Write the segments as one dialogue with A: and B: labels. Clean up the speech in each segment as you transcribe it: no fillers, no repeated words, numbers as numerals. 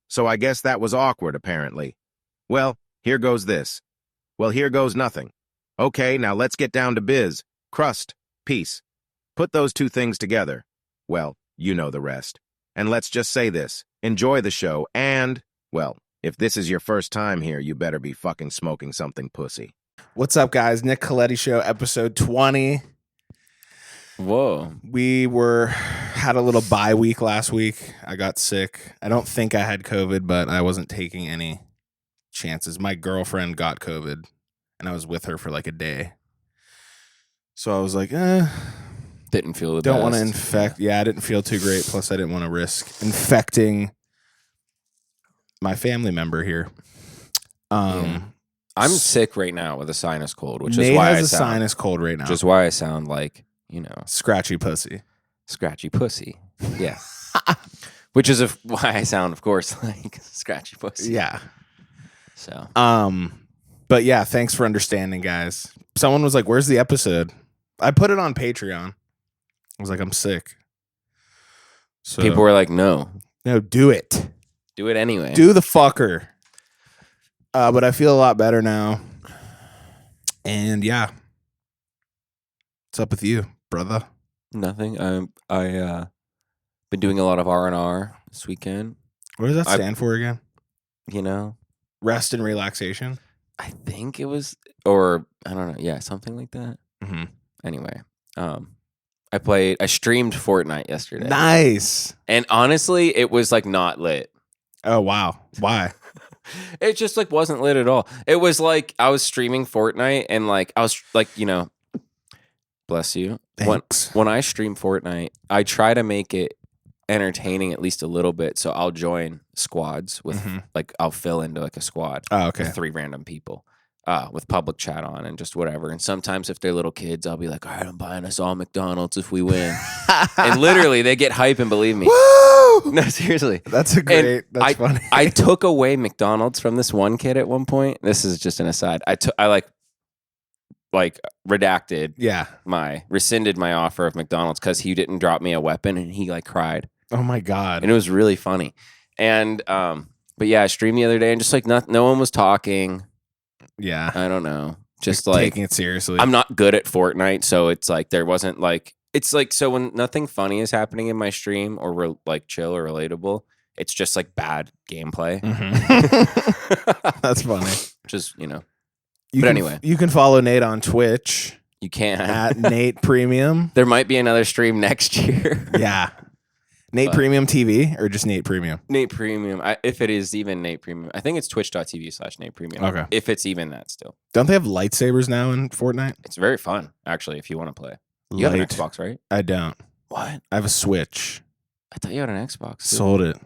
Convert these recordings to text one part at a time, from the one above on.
A: So I guess that was awkward, apparently. Well, here goes this. Well, here goes nothing. Okay, now let's get down to biz. Crust, peace. Put those two things together. Well, you know the rest. And let's just say this. Enjoy the show and, well, if this is your first time here, you better be fucking smoking something pussy.
B: What's up, guys? Nick Colletti Show, episode 20.
C: Whoa.
B: We had a little bye week last week. I got sick. I don't think I had COVID, but I wasn't taking any chances. My girlfriend got COVID, and I was with her for like a day. So I was like,
C: Didn't feel the
B: don't
C: best.
B: want to infect. Yeah, I didn't feel too great. Plus, I didn't want to risk infecting my family member here.
C: I'm sick right now with a sinus cold, which
B: Nate
C: is why
B: has
C: I
B: a
C: sound,
B: sinus cold right now.
C: which is why I sound like,
B: Scratchy pussy.
C: scratchy pussy. Yeah. Which is why I sound, of course, like scratchy pussy.
B: Yeah.
C: So.
B: But yeah, thanks for understanding, guys. Someone was like, "Where's the episode?" I put it on Patreon. I was like, "I'm sick." So
C: People were like, no,
B: do it.
C: do it anyway.
B: Do the fucker. But I feel a lot better now. And yeah. What's up with you, brother?
C: Nothing. I been doing a lot of R&R this weekend.
B: What does that stand for again?
C: Rest
B: and relaxation?
C: I think it was, or I don't know. Yeah, something like that.
B: Mm-hmm.
C: Anyway, I streamed Fortnite yesterday.
B: Nice.
C: And honestly, it was like not lit.
B: Oh, wow. Why?
C: It just like wasn't lit at all. It was like I was streaming Fortnite and like I was like, bless you.
B: Thanks.
C: When I stream Fortnite, I try to make it entertaining at least a little bit. So I'll join squads with like I'll fill into like a squad.
B: Oh, okay.
C: With 3 random people. With public chat on and just whatever. And sometimes if they're little kids, I'll be like, all right, I'm buying us all McDonald's if we win. And literally they get hype and believe me.
B: Woo!
C: No, seriously.
B: That's that's funny.
C: I took away McDonald's from this one kid at one point. This is just an aside. I redacted rescinded my offer of McDonald's because he didn't drop me a weapon and he like cried.
B: Oh my God.
C: And it was really funny. And but yeah, I streamed the other day and just like no one was talking.
B: Yeah.
C: I don't know. Just like
B: taking it seriously.
C: I'm not good at Fortnite, so it's like there wasn't like it's like so when nothing funny is happening in my stream or like chill or relatable, it's just like bad gameplay.
B: Mm-hmm. That's funny.
C: Just
B: Anyway, you can follow Nate on Twitch.
C: You can
B: at Nate Premium.
C: There might be another stream next year.
B: Yeah. Nate Premium TV or just Nate Premium?
C: Nate Premium. If it is even Nate Premium. I think it's twitch.tv/Nate Premium.
B: Okay.
C: If it's even that still.
B: Don't they have lightsabers now in Fortnite?
C: It's very fun, actually, if you want to play. You have an Xbox, right?
B: I don't.
C: What?
B: I have a Switch.
C: I thought you had an Xbox. Too.
B: Sold it.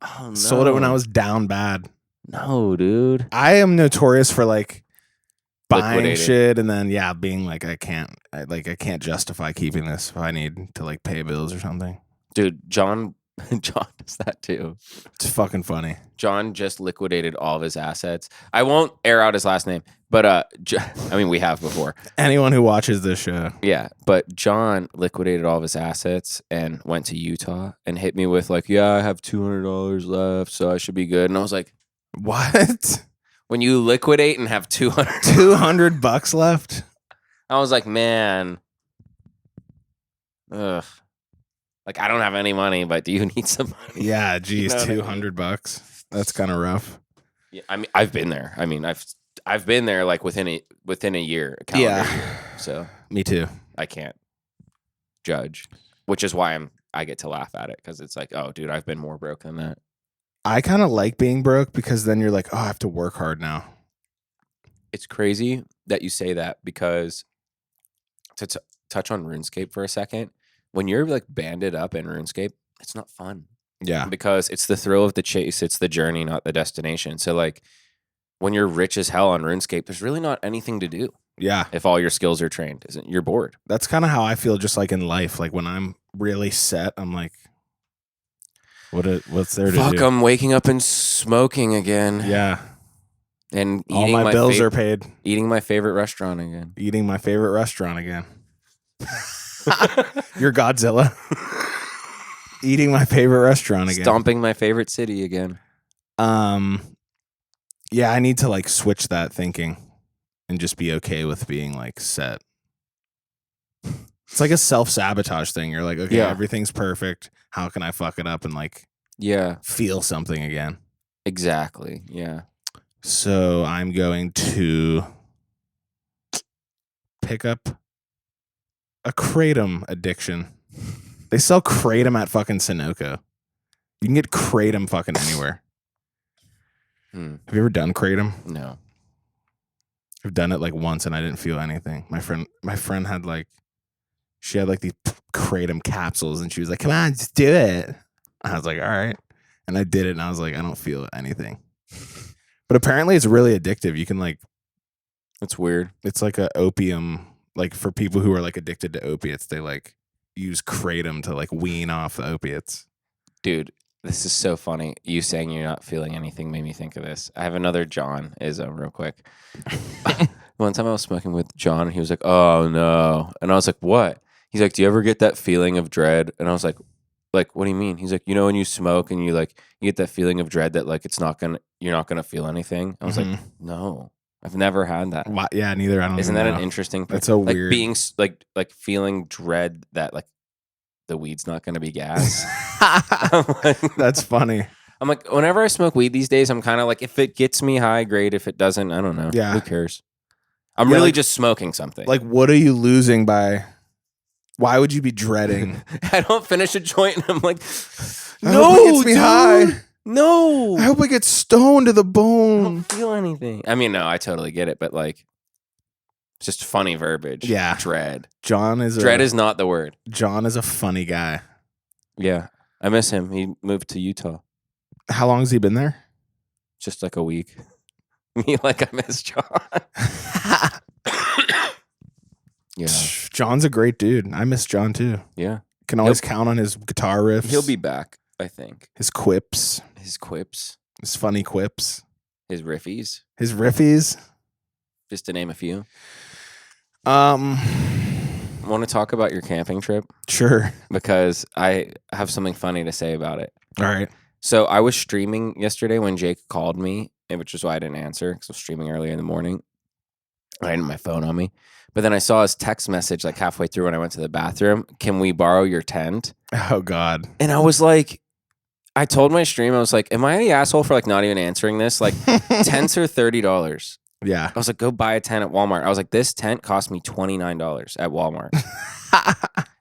C: Oh, no.
B: Sold it when I was down bad.
C: No, dude.
B: I am notorious for like buying
C: Liquidated.
B: shit and then being like I can't justify keeping this if I need to like pay bills or something.
C: Dude, John does that too.
B: It's fucking funny.
C: John just liquidated all of his assets. I won't air out his last name, but we have before.
B: Anyone who watches this show.
C: Yeah, but John liquidated all of his assets and went to Utah and hit me with like, yeah, I have $200 left, so I should be good. And I was like,
B: what?
C: When you liquidate and have
B: $200 left? I
C: was like, man, ugh. Like, I don't have any money, but do you need some money?
B: Yeah, geez, $200. That's kind of rough.
C: Yeah, I mean, I've been there. I mean, I've been there like within a year, a calendar year. So
B: me too.
C: I can't judge, which is why I get to laugh at it because it's like, oh, dude, I've been more broke than that.
B: I kind of like being broke because then you're like, oh, I have to work hard now.
C: It's crazy that you say that because to touch on RuneScape for a second. When you're like banded up in RuneScape, it's not fun.
B: Yeah.
C: Because it's the thrill of the chase. It's the journey, not the destination. So like when you're rich as hell on RuneScape, there's really not anything to do.
B: Yeah.
C: If all your skills are trained, you're bored.
B: That's kind of how I feel just like in life. Like when I'm really set, I'm like, what's there to do?
C: Fuck, I'm waking up and smoking again.
B: Yeah.
C: And
B: all my bills are paid.
C: Eating my favorite restaurant again.
B: You're Godzilla. Eating my favorite restaurant again.
C: Stomping my favorite city again.
B: Yeah, I need to like switch that thinking and just be okay with being like set. It's like a self-sabotage thing. You're like, okay,
C: Yeah.
B: everything's perfect. How can I fuck it up and like
C: Yeah.
B: feel something again?
C: Exactly. Yeah.
B: So I'm going to pick up a kratom addiction. They sell kratom at fucking Sunoco. You can get kratom fucking anywhere. Have you ever done kratom?
C: No.
B: I've done it like once and I didn't feel anything. My friend had like, she had like these kratom capsules and she was like, come on, just do it. I was like, all right. And I did it and I was like, I don't feel anything. But apparently it's really addictive. You can like,
C: That's weird.
B: it's like a opium, like for people who are like addicted to opiates, they like use kratom to like wean off the opiates.
C: Dude, this is so funny. You saying you're not feeling anything made me think of this. I have another John Izzo real quick. One time I was smoking with John and he was like, oh no. And I was like, what? He's like, do you ever get that feeling of dread? And I was like, what do you mean? He's like, you know, when you smoke and you get that feeling of dread that like you're not gonna feel anything. I was like, no, I've never had that.
B: Yeah, neither. I don't.
C: Isn't that an interesting thing?
B: That's a
C: like
B: weird.
C: Being like feeling dread that like the weed's not gonna be gas.
B: That's funny.
C: I'm like, whenever I smoke weed these days, I'm kind of like, if it gets me high, great. If it doesn't, I don't know.
B: Yeah.
C: Who cares? I'm really just smoking something.
B: Like, what are you losing by? Why would you be dreading?
C: I don't finish a joint and I'm like,
B: I hope it gets me
C: dude,
B: high.
C: No.
B: I hope I get stoned to the
C: I
B: bone.
C: don't feel anything. I mean, no, I totally get it, but like, it's just funny verbiage.
B: Yeah.
C: Dread.
B: Dread
C: is not the word.
B: John is a funny guy.
C: Yeah. I miss him. He moved to Utah.
B: How long has he been there?
C: Just like a week. Me, like, I miss John. Yeah.
B: John's a great dude. I miss John too.
C: Yeah.
B: Can always count on his guitar riffs.
C: He'll be back, I think.
B: His quips.
C: His quips.
B: His funny quips.
C: His riffies.
B: His riffies.
C: Just to name a few.
B: Want
C: to talk about your camping trip?
B: Sure.
C: Because I have something funny to say about it.
B: All right.
C: So I was streaming yesterday when Jake called me, which is why I didn't answer because I was streaming early in the morning. I had my phone on me. But then I saw his text message like halfway through when I went to the bathroom. Can we borrow your tent?
B: Oh, God.
C: And I was like, I told my stream, I was like, am I the asshole for like not even answering this? Like tents are $30.
B: Yeah.
C: I was like, go buy a tent at Walmart. I was like, this tent cost me $29 at Walmart.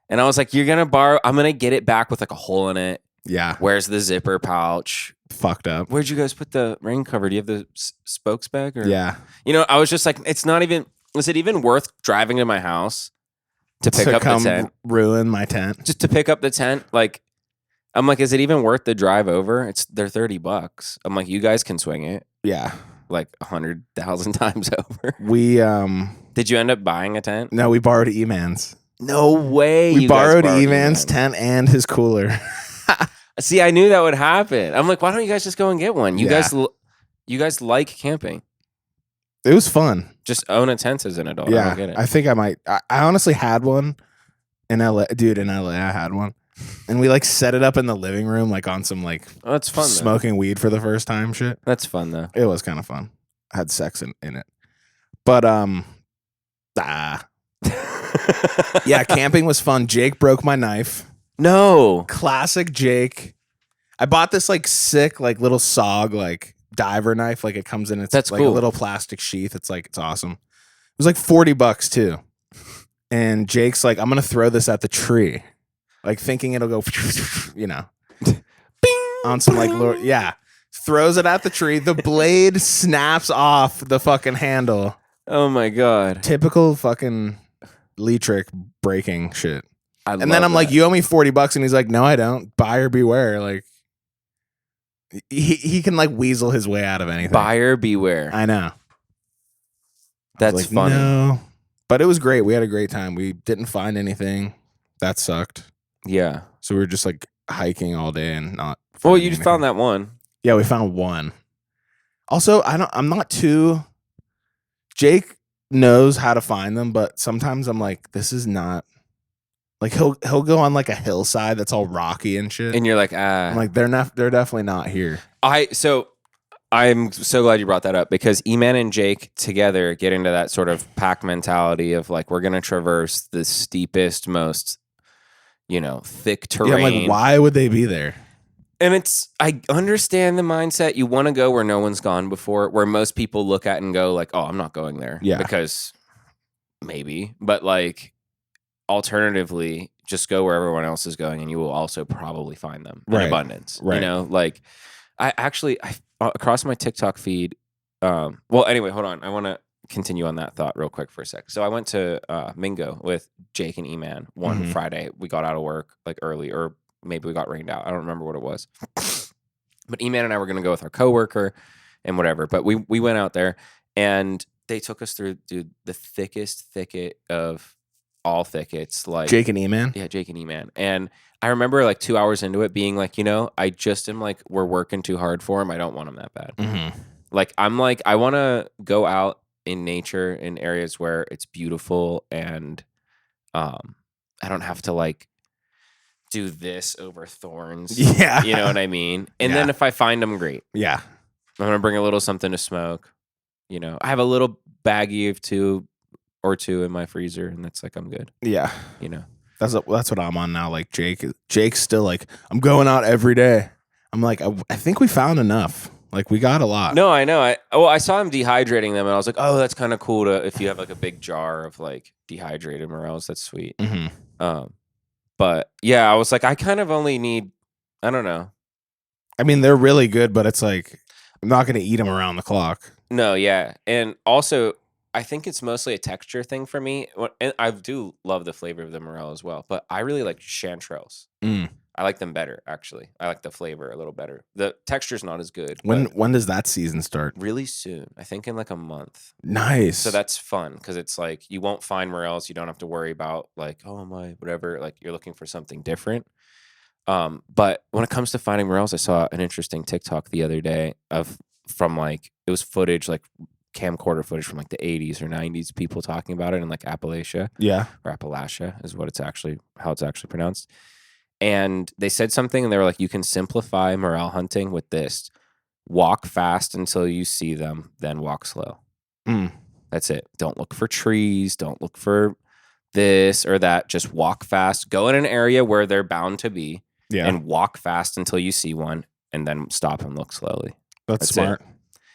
C: And I was like, you're going to borrow, I'm going to get it back with like a hole in it.
B: Yeah.
C: Where's the zipper pouch?
B: Fucked up.
C: Where'd you guys put the rain cover? Do you have the spokes bag? Or?
B: Yeah.
C: You know, I was just like, is it even worth driving to my house to pick up the tent?
B: Ruin my tent.
C: Just to pick up the tent? Like, I'm like, is it even worth the drive over? They're $30. I'm like, you guys can swing it.
B: Yeah.
C: Like 100,000 times over.
B: We
C: Did you end up buying a tent?
B: No, we borrowed E-Man's.
C: No way.
B: We borrowed E-Man's tent and his cooler.
C: See, I knew that would happen. I'm like, why don't you guys just go and get one? You guys like camping.
B: It was fun.
C: Just own a tent as an adult.
B: Yeah,
C: I don't get it.
B: I think I might. I honestly had one in LA. Dude, in LA, I had one. And we like set it up in the living room, like on some like
C: that's fun.
B: Smoking weed for the first time shit.
C: That's fun though.
B: It was kind of fun. I had sex in it. But yeah, camping was fun. Jake broke my knife.
C: No.
B: Classic Jake. I bought this like sick like little SOG like diver knife. Like it comes in it's
C: That's
B: like
C: cool.
B: a little plastic sheath. It's awesome. It was like $40 too. And Jake's like, I'm gonna throw this at the tree. Like thinking it'll go, you know. Bing, on some like throws it at the tree. The blade snaps off the fucking handle.
C: Oh my God.
B: Typical fucking Lee trick breaking shit.
C: And
B: then I'm like, you owe me $40, and he's like, no, I don't. Buyer beware. Like he can like weasel his way out of anything.
C: Buyer beware.
B: I know.
C: That's
B: like,
C: funny.
B: No. But it was great. We had a great time. We didn't find anything. That sucked.
C: Yeah.
B: So we were just like hiking all day and not.
C: Well, you just found that one.
B: Yeah, we found one. Also, I'm not too. Jake knows how to find them, but sometimes I'm like, this is not. Like he'll go on like a hillside that's all rocky and shit.
C: And you're like,
B: I'm like, they're definitely not here.
C: So I'm so glad you brought that up because E-Man and Jake together get into that sort of pack mentality of like, we're going to traverse the steepest, most, thick terrain.
B: Yeah, I'm like, why would they be there?
C: And I understand the mindset. You want to go where no one's gone before, where most people look at and go like, oh, I'm not going there.
B: Yeah.
C: Because maybe, but like alternatively, just go where everyone else is going and you will also probably find them in abundance.
B: Right.
C: Like I across my TikTok feed. Well, anyway, hold on. I want to continue on that thought real quick for a sec. So I went to Mingo with Jake and E-Man one Friday. We got out of work like early, or maybe we got rained out. I don't remember what it was. But E-Man and I were going to go with our coworker and whatever. But we went out there and they took us through, dude, the thickest thicket of all thickets. Like
B: Jake and E-Man?
C: Yeah, Jake and E-Man. And I remember like 2 hours into it being like, I just am like, we're working too hard for him. I don't want him that bad.
B: Mm-hmm.
C: Like, I'm like, I want to go out in nature in areas where it's beautiful and I don't have to like do this over thorns.
B: Yeah.
C: You know what I mean? And then if I find them, great.
B: Yeah.
C: I'm going to bring a little something to smoke. I have a little baggie of two in my freezer and that's like, I'm good.
B: Yeah.
C: That's
B: what I'm on now. Like Jake's still like, I'm going out every day. I'm like, I think we found enough. Like we got a lot.
C: No, I know. I saw him dehydrating them and I was like, oh, that's kind of cool if you have like a big jar of like dehydrated morels, that's sweet.
B: Mm-hmm.
C: But yeah, I was like, I kind of only need, I don't know.
B: I mean, they're really good, but it's like, I'm not going to eat them around the clock.
C: No, yeah. And also, I think it's mostly a texture thing for me. And I do love the flavor of the morel as well, but I really like chanterelles. I like them better, actually. I like the flavor a little better. The texture's not as good.
B: When does that season start?
C: Really soon. I think in like a month.
B: Nice.
C: So that's fun because it's like you won't find morels. You don't have to worry about like, oh my, whatever. Like you're looking for something different. But when it comes to finding morels, I saw an interesting TikTok the other day from like, it was footage, like camcorder footage from like the 80s or 90s, people talking about it in like Appalachia.
B: Yeah.
C: Or Appalachia is how it's actually pronounced. And they said something and they were like, you can simplify morel hunting with this. Walk fast until you see them, then walk slow. That's it. Don't look for trees. Don't look for this or that. Just walk fast. Go in an area where they're bound to be and walk fast until you see one and then stop and look slowly.
B: That's smart.
C: It.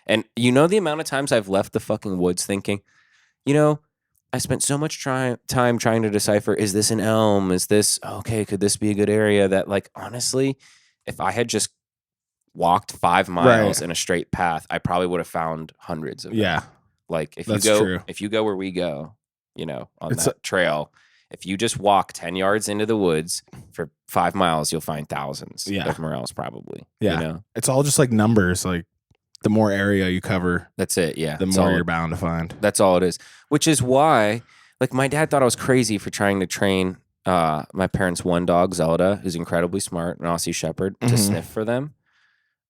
C: And the amount of times I've left the fucking woods thinking, I spent so much time trying to decipher, is this an elm? Is this, okay, could this be a good area? That like, honestly, if I had just walked 5 miles in a straight path, I probably would have found hundreds of them.
B: Yeah.
C: Like if
B: true.
C: If you go where we go, on that trail, if you just walk 10 yards into the woods for 5 miles, you'll find thousands of morels probably.
B: Yeah. It's all just like numbers. Like the more area you cover,
C: that's it. Yeah.
B: The more you're bound to find.
C: That's all it is. Which is why, like, my dad thought I was crazy for trying to train my parents' one dog, Zelda, who's incredibly smart, an Aussie Shepherd, to sniff for them.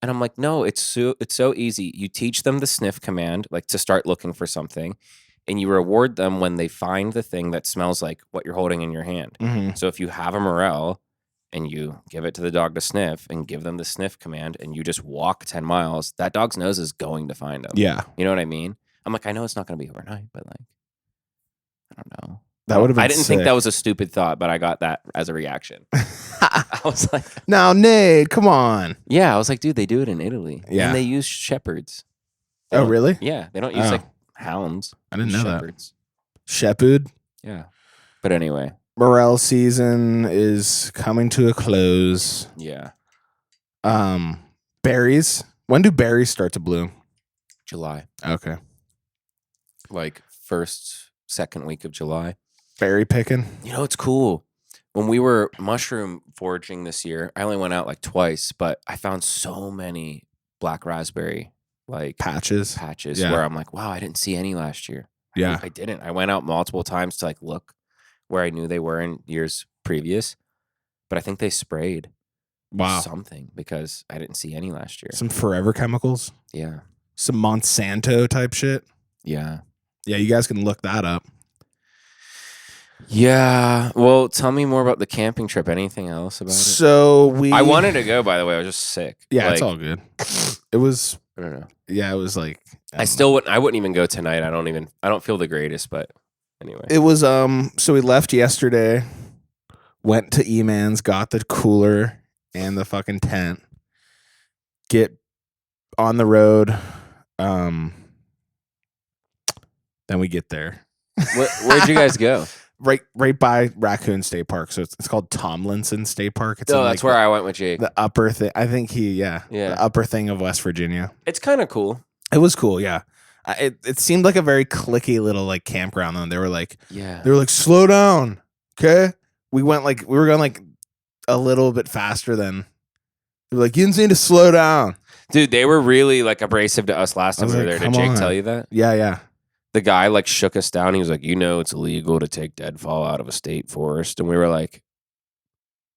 C: And I'm like, no, it's so easy. You teach them the sniff command, like to start looking for something, and you reward them when they find the thing that smells like what you're holding in your hand. So if you have a morel and you give it to the dog to sniff and give them the sniff command and you just walk 10 miles, that dog's nose is going to find them.
B: Yeah.
C: You know what I mean? I'm like, I know it's not going to be overnight, but like, I don't know.
B: That would have been
C: I didn't
B: sick.
C: think that was a stupid thought, but I got that as a reaction. I was like,
B: now, Nate, come on.
C: Yeah, I was like, dude, they do it in Italy.
B: Yeah.
C: And they use shepherds.
B: Oh, really?
C: Yeah, they don't use like hounds.
B: I didn't know
C: shepherds.
B: That. Shepherd?
C: Yeah. But anyway.
B: Morel season is coming to a close.
C: Yeah.
B: Berries. When do berries start to bloom?
C: July.
B: Okay.
C: Like first, second week of July.
B: Berry picking.
C: It's cool. When we were mushroom foraging this year, I only went out like twice, but I found so many black raspberry like
B: patches
C: where I'm like, wow, I didn't see any last year.
B: Yeah.
C: I didn't. I went out multiple times to like look where I knew they were in years previous, but I think they sprayed something because I didn't see any last year.
B: Some forever chemicals.
C: Yeah.
B: Some Monsanto type shit.
C: Yeah.
B: Yeah, you guys can look that up.
C: Yeah. Well, tell me more about the camping trip. Anything else about it?
B: So
C: I wanted to go, by the way. I was just sick.
B: Yeah, it's all good. It was
C: I don't know.
B: Yeah, it was like
C: I still wouldn't. I wouldn't even go tonight. I don't feel the greatest, but anyway.
B: It was so we left yesterday, went to E-Man's, got the cooler and the fucking tent. Get on the road. Then we get there.
C: Where'd you guys go?
B: Right by Raccoon State Park. So it's called Tomlinson State Park. It's
C: That's where I went with Jake.
B: The upper thing. I think
C: Yeah.
B: the upper thing of West Virginia.
C: It's kind of cool.
B: It was cool, yeah. It seemed like a very cliquey little like campground though. They were like, slow down, okay? We were going like a little bit faster than. They were like, you need to slow down,
C: dude. They were really like abrasive to us last time we were
B: like,
C: there. Did Jake tell you that?
B: Yeah.
C: The guy like shook us down. He was like, it's illegal to take deadfall out of a state forest, and we were like,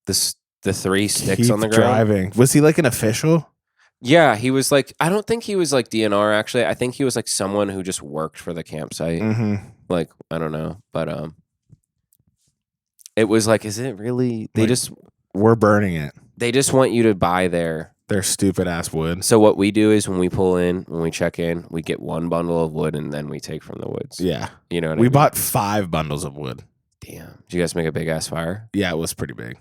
C: the 3 sticks
B: Keep
C: on the ground.
B: Driving. Was he like an official?
C: Yeah, he was like, I don't think he was like DNR actually. I think he was like someone who just worked for the campsite.
B: Mm-hmm.
C: Like, I don't know. But it was like, is it really
B: we're burning it.
C: They just want you to buy their
B: stupid ass wood.
C: So what we do is when we pull in, when we check in, we get 1 bundle of wood and then we take from the woods.
B: Yeah.
C: You know what I
B: We
C: mean?
B: bought 5 bundles of wood.
C: Damn. Did you guys make a big ass fire?
B: Yeah, it was pretty big.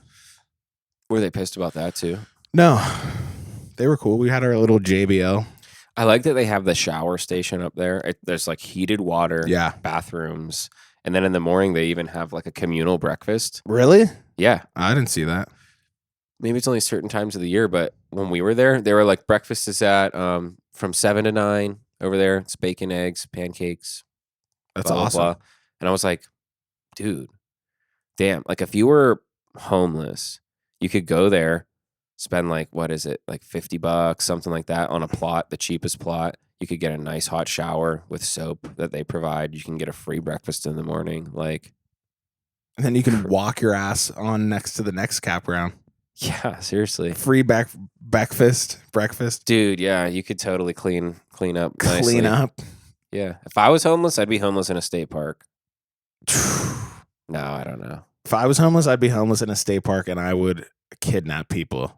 C: Were they pissed about that too?
B: No. They were cool. We had our little JBL.
C: I like that they have the shower station up there. There's like heated water, bathrooms, and then in the morning they even have like a communal breakfast.
B: Really?
C: Yeah.
B: I didn't see that.
C: Maybe it's only certain times of the year, but when we were there, they were like, breakfast is at from 7 to 9 over there. It's bacon, eggs, pancakes.
B: That's
C: blah,
B: awesome.
C: Blah, blah. And I was like, dude, damn. Like if you were homeless, you could go there, spend like, what is it? Like $50, something like that on a plot, the cheapest plot. You could get a nice hot shower with soap that they provide. You can get a free breakfast in the morning. Like,
B: and then you can walk your ass on next to the next campground.
C: Yeah, seriously.
B: Free breakfast.
C: Dude, yeah, you could totally clean up nicely.
B: Clean up.
C: Yeah. If I was homeless, I'd be homeless in a state park. No, I don't know.
B: If I was homeless, I'd be homeless in a state park and I would kidnap people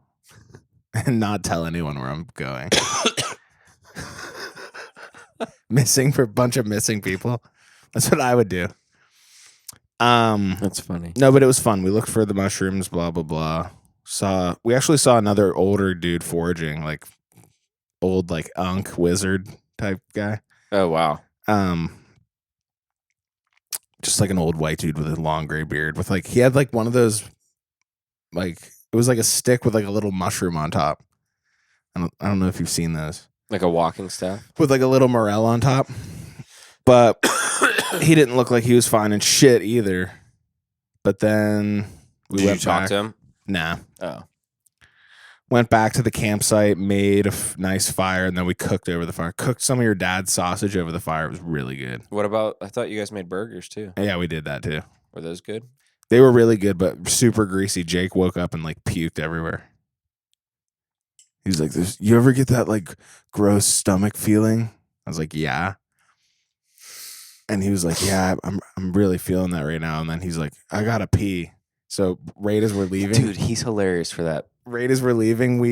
B: and not tell anyone where I'm going. Missing for a bunch of missing people. That's what I would do.
C: That's funny.
B: No, but it was fun. We looked for the mushrooms, blah, blah, blah. We actually saw another older dude foraging, like old like Unk wizard type guy.
C: Oh wow.
B: Just like an old white dude with a long gray beard with like he had like one of those like it was like a stick with like a little mushroom on top. I don't know if you've seen those.
C: Like a walking staff?
B: With like a little morel on top. But he didn't look like he was finding shit either. But then
C: Did you talk to him?
B: Nah.
C: Oh.
B: Went back to the campsite, made a nice fire, and then we cooked over the fire. Cooked some of your dad's sausage over the fire. It was really good.
C: What about, I thought you guys made burgers too.
B: Yeah, we did that too.
C: Were those good?
B: They were really good, but super greasy. Jake woke up and like puked everywhere. He's like, you ever get that like gross stomach feeling? I was like, yeah. And he was like, yeah, I'm really feeling that right now. And then he's like, I gotta pee. So right as we're leaving,
C: dude, he's hilarious for that.
B: Right as we're leaving,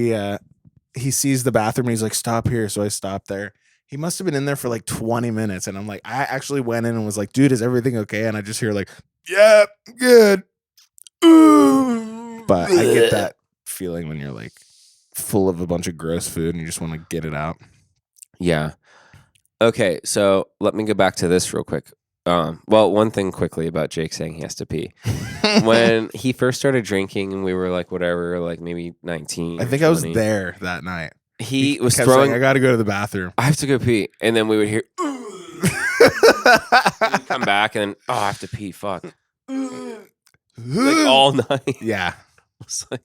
B: he sees the bathroom. And he's like, stop here. So I stopped there. He must have been in there for like 20 minutes. And I'm like, I actually went in and was like, dude, is everything okay? And I just hear like, yeah, good. But I get that feeling when you're like full of a bunch of gross food and you just want to get it out.
C: Yeah. Okay, so let me go back to this real quick. Well, one thing quickly about Jake saying he has to pee. When he first started drinking and we were like, whatever, like maybe 19.
B: I think I was there that night.
C: He was
B: throwing. Saying, I got to go to the bathroom.
C: I have to go pee. And then we would hear, come back and then, I have to pee. Fuck. Like all night.
B: Yeah.
C: It's like,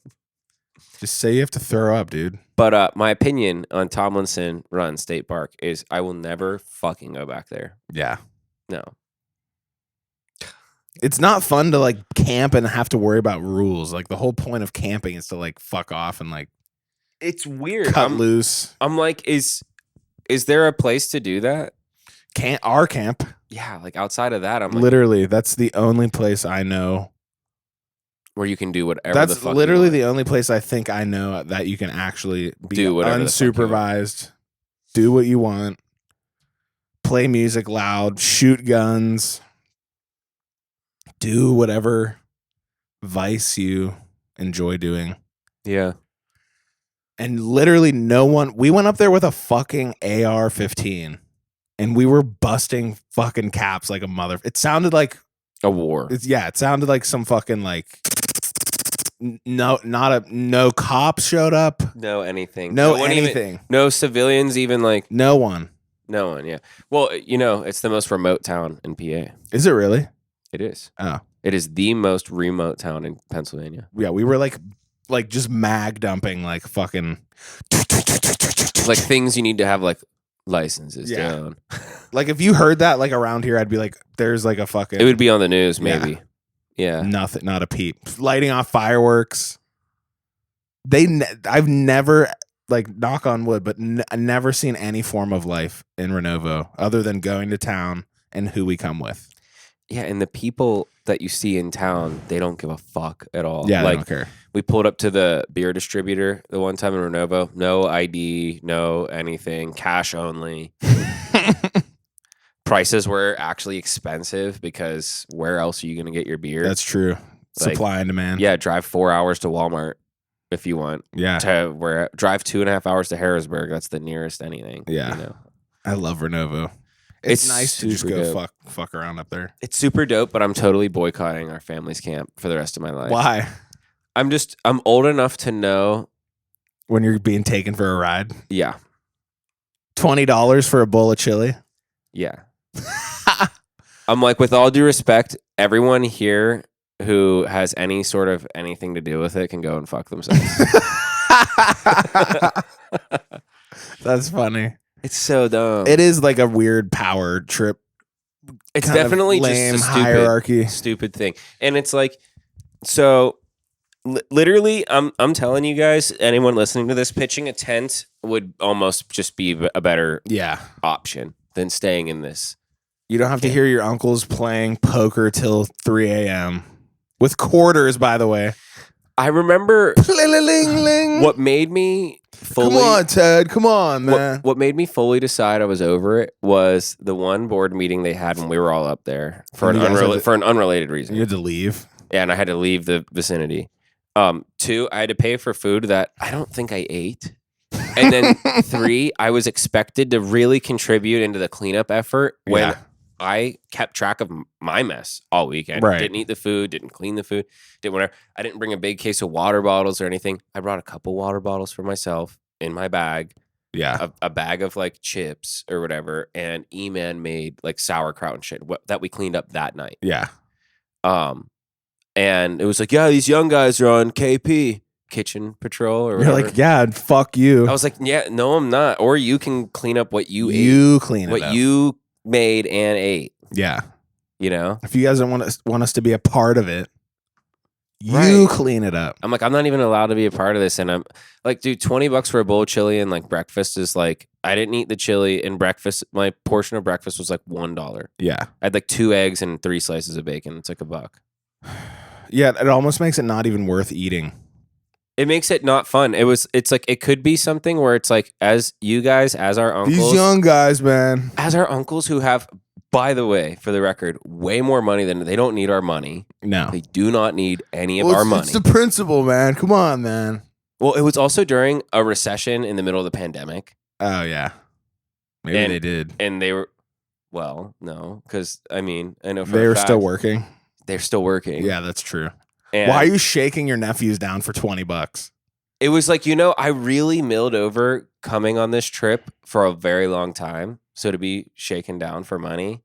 B: just say you have to throw up, dude.
C: But my opinion on Tomlinson Run State Park is I will never fucking go back there.
B: Yeah.
C: No.
B: It's not fun to like camp and have to worry about rules. Like the whole point of camping is to like fuck off and like
C: it's weird.
B: Cut loose.
C: I'm like, is there a place to do that?
B: Our camp.
C: Yeah, like outside of that, I'm like,
B: literally, that's the only place I know
C: where you can do whatever.
B: That's literally the only place I think I know that you can actually be
C: do whatever
B: unsupervised do what you want, play music loud, shoot guns, do whatever vice you enjoy doing.
C: Yeah.
B: And literally no one, we went up there with a fucking AR-15 and we were busting fucking caps like a mother. It sounded like
C: A war.
B: it sounded like some fucking like no cops showed up.
C: No anything.
B: No
C: one
B: anything.
C: Even, no civilians even like.
B: No one.
C: No one, yeah. Well, you know, it's the most remote town in PA.
B: Is it really?
C: It is.
B: Oh.
C: It is the most remote town in Pennsylvania.
B: Yeah, we were like just mag dumping like fucking
C: Like things you need to have like licenses down.
B: Like if you heard that like around here, I'd be like, there's like a fucking
C: It would be on the news, maybe. Yeah.
B: nothing, not a peep. Lighting off fireworks. I've never, like, knock on wood, but never seen any form of life in Renovo other than going to town and who we come with.
C: Yeah, and the people that you see in town, they don't give a fuck at all.
B: Yeah,
C: like,
B: they don't care.
C: We pulled up to the beer distributor the one time in Renovo. No ID, no anything, cash only. Prices were actually expensive because where else are you going to get your beer?
B: That's true.
C: Like,
B: Supply and demand.
C: Yeah, drive 4 hours to Walmart if you want.
B: Yeah.
C: Drive 2.5 hours to Harrisburg. That's the nearest anything.
B: Yeah.
C: You know?
B: I love Renovo. It's
C: It's
B: nice to just
C: super
B: go
C: dope.
B: fuck around up there.
C: It's super dope, but I'm totally boycotting our family's camp for the rest of my life.
B: Why?
C: I'm old enough to know.
B: When you're being taken for a ride?
C: Yeah.
B: $20 for a bowl of chili?
C: Yeah. I'm like, with all due respect, everyone here who has any sort of anything to do with it can go and fuck themselves.
B: That's funny.
C: It's so dumb.
B: It is like a weird power trip.
C: It's
B: kind of
C: definitely
B: lame
C: just a
B: hierarchy.
C: stupid thing. And it's like, so literally, I'm telling you guys, anyone listening to this, pitching a tent would almost just be a better option than staying in this.
B: You don't have to hear your uncles playing poker till 3 a.m. with quarters, by the way.
C: I remember
B: Ling-ling-ling.
C: what made me fully...
B: Come on, Ted. Come on, man.
C: What made me fully decide I was over it was the one board meeting they had when we were all up there for an unrelated reason.
B: You had to leave?
C: Yeah, and I had to leave the vicinity. 2, I had to pay for food that I don't think I ate. And then 3, I was expected to really contribute into the cleanup effort when I kept track of my mess all weekend.
B: Right.
C: Didn't eat the food, didn't clean the food, did whatever. I didn't bring a big case of water bottles or anything. I brought a couple water bottles for myself in my bag.
B: Yeah.
C: A bag of like chips or whatever. And E-Man made like sauerkraut and shit that we cleaned up that night.
B: Yeah.
C: And it was like, yeah, these young guys are on KP, Kitchen Patrol or whatever.
B: You're like, yeah, fuck you.
C: I was like, yeah, no, I'm not. Or you can clean up what you ate.
B: You clean it
C: what
B: up.
C: you made and ate.
B: Yeah.
C: You know?
B: If you guys don't want us to be a part of it, you
C: Right.
B: clean it up.
C: I'm like, I'm not even allowed to be a part of this. And I'm like, dude, $20 for a bowl of chili and like breakfast is like, I didn't eat the chili and breakfast. My portion of breakfast was like $1.
B: Yeah.
C: I had like 2 eggs and 3 slices of bacon. It's like $1.
B: Yeah, it almost makes it not even worth eating.
C: It makes it not fun. It's like, it could be something where it's like, as you guys, as our uncles.
B: These young guys, man.
C: As our uncles who have, by the way, for the record, way more money than they don't need our money.
B: No.
C: They do not need any of our money.
B: It's the principle, man. Come on, man.
C: Well, it was also during a recession in the middle of the pandemic.
B: Oh, yeah. Maybe they did.
C: And they were, well, no, because I mean, I know for
B: They
C: a
B: were
C: fact,
B: still working.
C: They're still working.
B: Yeah, that's true.
C: And
B: why are you shaking your nephews down for $20?
C: it was like, I really milled over coming on this trip for a very long time. So to be shaken down for money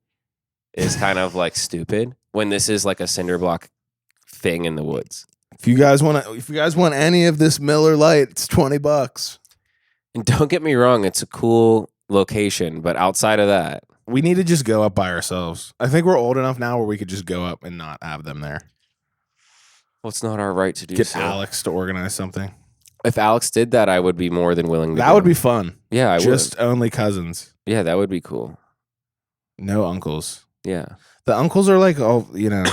C: is kind of like stupid when this is like a cinder block thing in the woods.
B: If you guys want any of this Miller Lite, it's $20.
C: And don't get me wrong, it's a cool location, but outside of that,
B: We need to just go up by ourselves. I think we're old enough now where we could just go up and not have them there.
C: well, it's not our right to do
B: Get
C: so.
B: Alex to organize something.
C: If Alex did that, I would be more than willing to
B: That
C: go.
B: would be fun.
C: Yeah, I
B: Just
C: would.
B: only cousins.
C: Yeah, that would be cool.
B: No uncles.
C: Yeah.
B: The uncles are like, oh, they're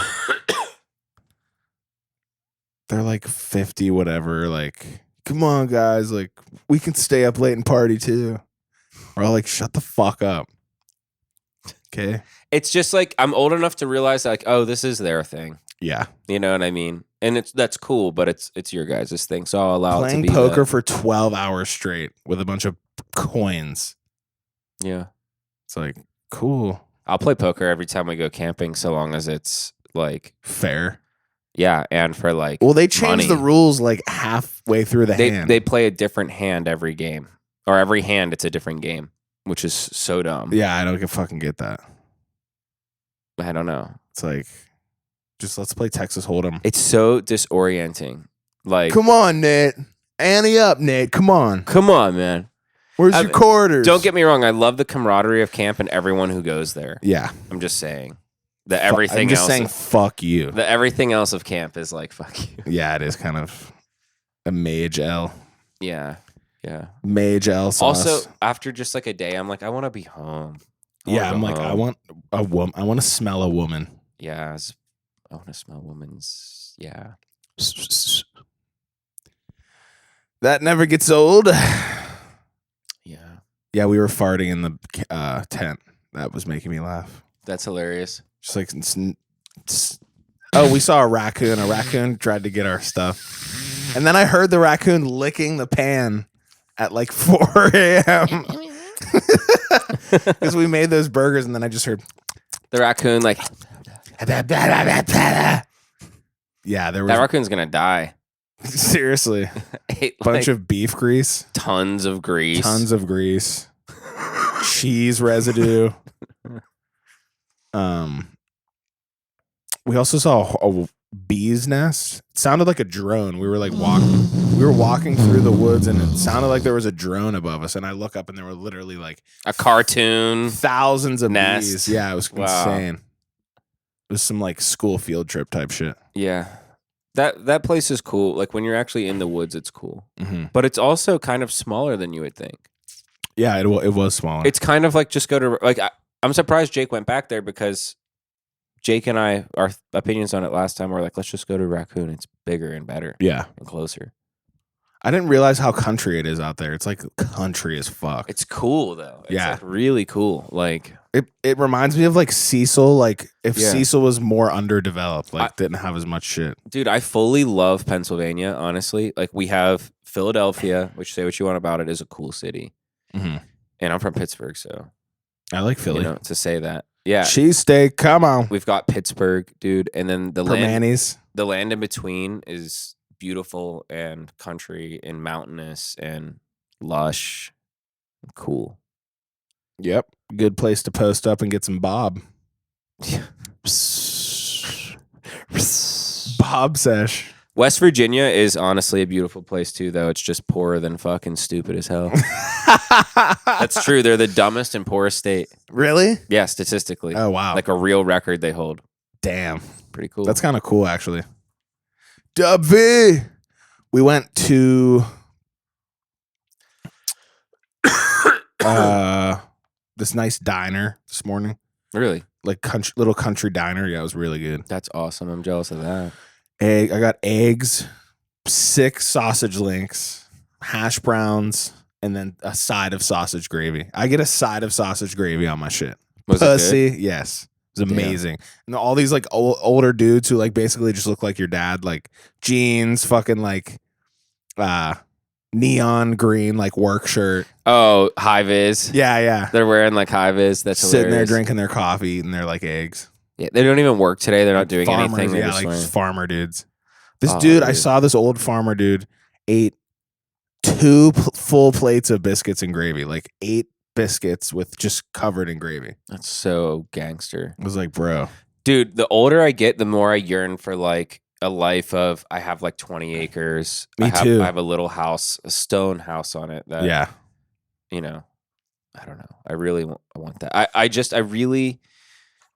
B: like 50, whatever. Like, come on, guys. Like, we can stay up late and party too. We're all like, shut the fuck up. Okay.
C: It's just like I'm old enough to realize like, oh, this is their thing.
B: Yeah.
C: You know what I mean? And that's cool, but it's your guys' thing. So I'll allow
B: Playing
C: it to be
B: poker for 12 hours straight with a bunch of coins.
C: Yeah.
B: It's like, cool.
C: I'll play poker every time we go camping, so long as it's like
B: fair.
C: Yeah, and for like
B: well, they change
C: money.
B: the rules like halfway through the hand.
C: They play a different hand every game, or every hand it's a different game, which is so dumb.
B: Yeah, I don't fucking get that.
C: I don't know.
B: It's like, just let's play Texas Hold'em.
C: It's so disorienting. Like,
B: come on, Nate. Ante up, Nate. Come on,
C: man.
B: Where's your quarters?
C: Don't get me wrong. I love the camaraderie of camp and everyone who goes there.
B: Yeah,
C: I'm just saying that everything.
B: I'm just
C: else
B: saying, fuck you.
C: The everything else of camp is like fuck you.
B: Yeah, it is kind of a mage L.
C: Yeah.
B: Mage L sauce.
C: Also, after just like a day, I'm like, I want to be home.
B: I'm like, I want a woman. I want to smell a woman.
C: Yeah, I want to smell woman's. Yeah.
B: That never gets old.
C: Yeah.
B: Yeah, we were farting in the tent. That was making me laugh.
C: That's hilarious.
B: Just like, oh, we saw a raccoon. A raccoon tried to get our stuff. And then I heard the raccoon licking the pan at like 4 a.m. Because we made those burgers, and then I just heard
C: the raccoon like.
B: Yeah, there was.
C: That raccoon's going to die.
B: Seriously. Bunch of beef grease.
C: Tons of grease.
B: Cheese residue. We also saw a bee's nest. It sounded like a drone. We were walking through the woods, and it sounded like there was a drone above us. And I look up, and there were literally like
C: a cartoon,
B: thousands of
C: nest.
B: bees. Yeah, it was insane. It was some like school field trip type shit.
C: Yeah. That place is cool. Like when you're actually in the woods, it's cool.
B: Mm-hmm.
C: But it's also kind of smaller than you would think.
B: Yeah, it was smaller.
C: It's kind of like just go to like I'm surprised Jake went back there because Jake and I, our opinions on it last time were like, let's just go to Raccoon. It's bigger and better.
B: Yeah,
C: and closer.
B: I didn't realize how country it is out there. It's like country as fuck.
C: It's cool though. It's
B: yeah,
C: like really cool. Like
B: it reminds me of like Cecil. Like if Cecil was more underdeveloped, like didn't have as much shit.
C: Dude, I fully love Pennsylvania. Honestly, like we have Philadelphia, which say what you want about it, is a cool city.
B: Mm-hmm.
C: And I'm from Pittsburgh, so
B: I like Philly.
C: To say that, yeah,
B: cheesesteak. Come on,
C: we've got Pittsburgh, dude, and then the land in between is beautiful and country and mountainous and lush, cool.
B: Yep, good place to post up and get some bob. Bob sesh.
C: West Virginia is honestly a beautiful place too, though. It's just poorer than fucking stupid as hell. That's true. They're the dumbest and poorest state.
B: Really?
C: Yeah, statistically.
B: Oh, wow.
C: Like a real record they hold.
B: Damn.
C: Pretty cool.
B: That's kind of cool, actually. Dub V. We went to this nice diner this morning.
C: Really?
B: Like little country diner. Yeah, it was really good.
C: That's awesome. I'm jealous of that.
B: I got eggs, 6 sausage links, hash browns, and then a side of sausage gravy. I get a side of sausage gravy on my shit.
C: Was
B: Pussy,
C: it good?
B: Yes. It was amazing. And all these like older dudes who like basically just look like your dad, like jeans, fucking like neon green like work shirt.
C: Oh, high vis.
B: Yeah.
C: They're wearing like high vis. That's
B: sitting
C: hilarious.
B: there drinking their coffee, eating their like eggs.
C: Yeah, they don't even work today. They're not doing
B: Farmers,
C: anything. They're
B: yeah,
C: just
B: like
C: wearing...
B: farmer dudes. This dude, I saw this old farmer dude ate 2 full plates of biscuits and gravy, like 8 biscuits with just covered in gravy.
C: That's so gangster.
B: I was like, bro.
C: Dude, the older I get, the more I yearn for like a life of I have like 20 acres.
B: Me too.
C: I have a little house, a stone house on it. That,
B: yeah.
C: You know, I don't know. I really want that. I really,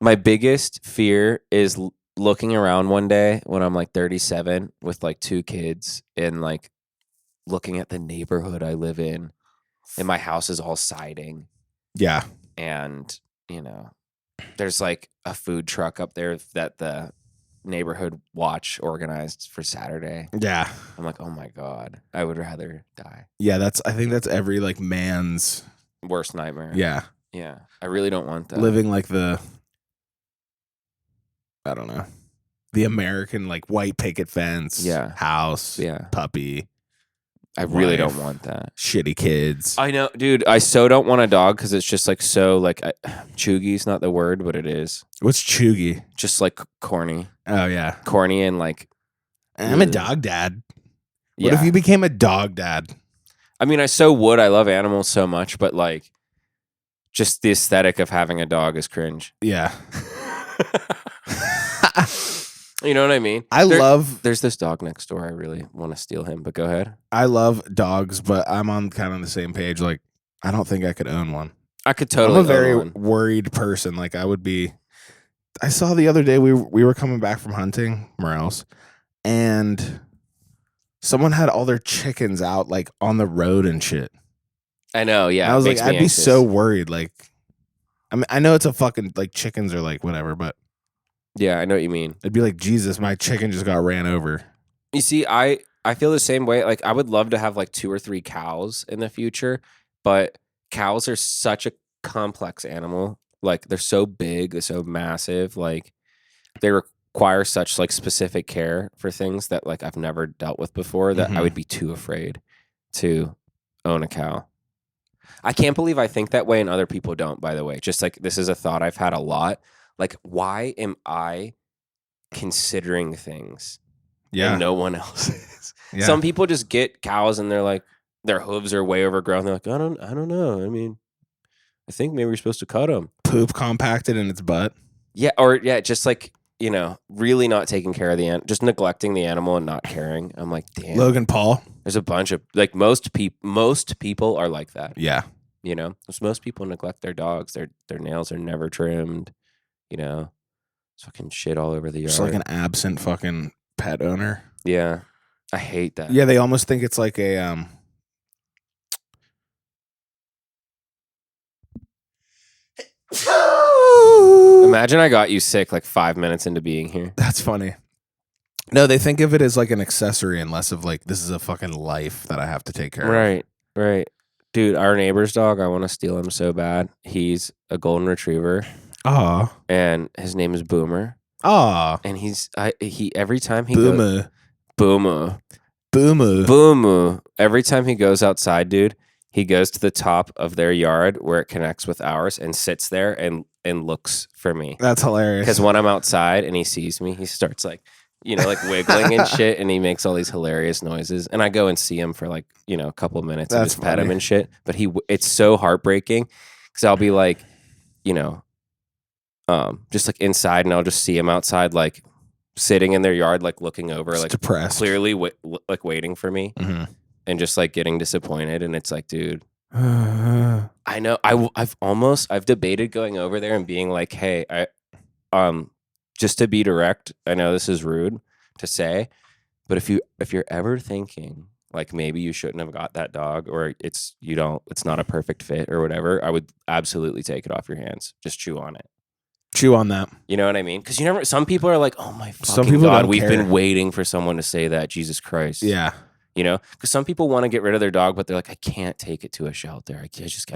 C: my biggest fear is looking around one day when I'm like 37 with like 2 kids and like looking at the neighborhood I live in and my house is all siding.
B: Yeah.
C: And, you know, there's like a food truck up there that the neighborhood watch organized for Saturday.
B: Yeah.
C: I'm like, oh my God, I would rather die.
B: Yeah, I think that's every like man's
C: worst nightmare.
B: Yeah.
C: Yeah. I really don't want that.
B: Living like I don't know, the American like white picket fence, house, puppy.
C: I really
B: wife,
C: don't want that.
B: Shitty kids.
C: I know, dude. I so don't want a dog because it's just like so like chuggy's not the word, but it is.
B: What's chuggy?
C: Just like corny.
B: Oh yeah,
C: corny and like.
B: I'm a dog dad. What
C: Yeah.
B: if you became a dog dad?
C: I mean, I so would. I love animals so much, but like, just the aesthetic of having a dog is cringe.
B: Yeah.
C: You know what I mean?
B: There's
C: this dog next door. I really want to steal him, but go ahead.
B: I love dogs, but I'm on kind of the same page. Like, I don't think I could own one.
C: I could totally.
B: I'm a very
C: own one.
B: worried person. Like, I would be. I saw the other day we were coming back from hunting Morels, and someone had all their chickens out like on the road and shit.
C: I know. Yeah,
B: and I was like, I'd be so worried. Like, I mean, I know it's a fucking like chickens are like whatever, but.
C: Yeah, I know what you mean.
B: It'd be like, Jesus, my chicken just got ran over.
C: You see, I feel the same way. Like, I would love to have like 2 or 3 cows in the future, but cows are such a complex animal. Like, they're so big, they're so massive. Like, they require such like specific care for things that like I've never dealt with before that I would be too afraid to own a cow. I can't believe I think that way and other people don't, by the way. Just like, this is a thought I've had a lot. Like, why am I considering things and no one else is? Yeah. Some people just get cows and they're like, their hooves are way overgrown. They're like, I don't know. I mean, I think maybe we're supposed to cut them.
B: Poop compacted in its butt.
C: Yeah, or just like, you know, really not taking care of the animal, just neglecting the animal and not caring. I'm like, damn.
B: Logan Paul.
C: There's a bunch of like most people are like that.
B: Yeah.
C: You know, most people neglect their dogs. Their nails are never trimmed. You know, it's fucking shit all over the yard.
B: Just like an absent fucking pet owner.
C: Yeah. I hate that.
B: Yeah, they almost think it's like a
C: Imagine I got you sick like 5 minutes into being here.
B: That's funny. No, they think of it as like an accessory and less of like, this is a fucking life that I have to take care of.
C: Right. Dude, our neighbor's dog, I want to steal him so bad. He's a golden retriever.
B: Aw.
C: And his name is Boomer.
B: Aw.
C: And every time he
B: Boomer.
C: Boomer.
B: Boomer.
C: Boomer. Every time he goes outside, dude, he goes to the top of their yard where it connects with ours and sits there and looks for me.
B: That's hilarious.
C: Because when I'm outside and he sees me, he starts like, you know, like wiggling and shit, and he makes all these hilarious noises. And I go and see him for like, you know, a couple of minutes and just pet him and shit. But it's so heartbreaking because I'll be like, you know, just like inside, and I'll just see him outside, like sitting in their yard, like looking over,
B: just
C: like
B: depressed,
C: clearly like waiting for me, and just like getting disappointed. And it's like, dude, I know I've debated going over there and being like, hey, just to be direct, I know this is rude to say, but if you're ever thinking like maybe you shouldn't have got that dog, or it's not a perfect fit or whatever, I would absolutely take it off your hands. Just chew on it.
B: Chew on that.
C: You know what I mean? Because some people are like, oh my fucking God, we've been waiting for someone to say that. Jesus Christ.
B: Yeah.
C: You know, because some people want to get rid of their dog, but they're like, I can't take it to a shelter. I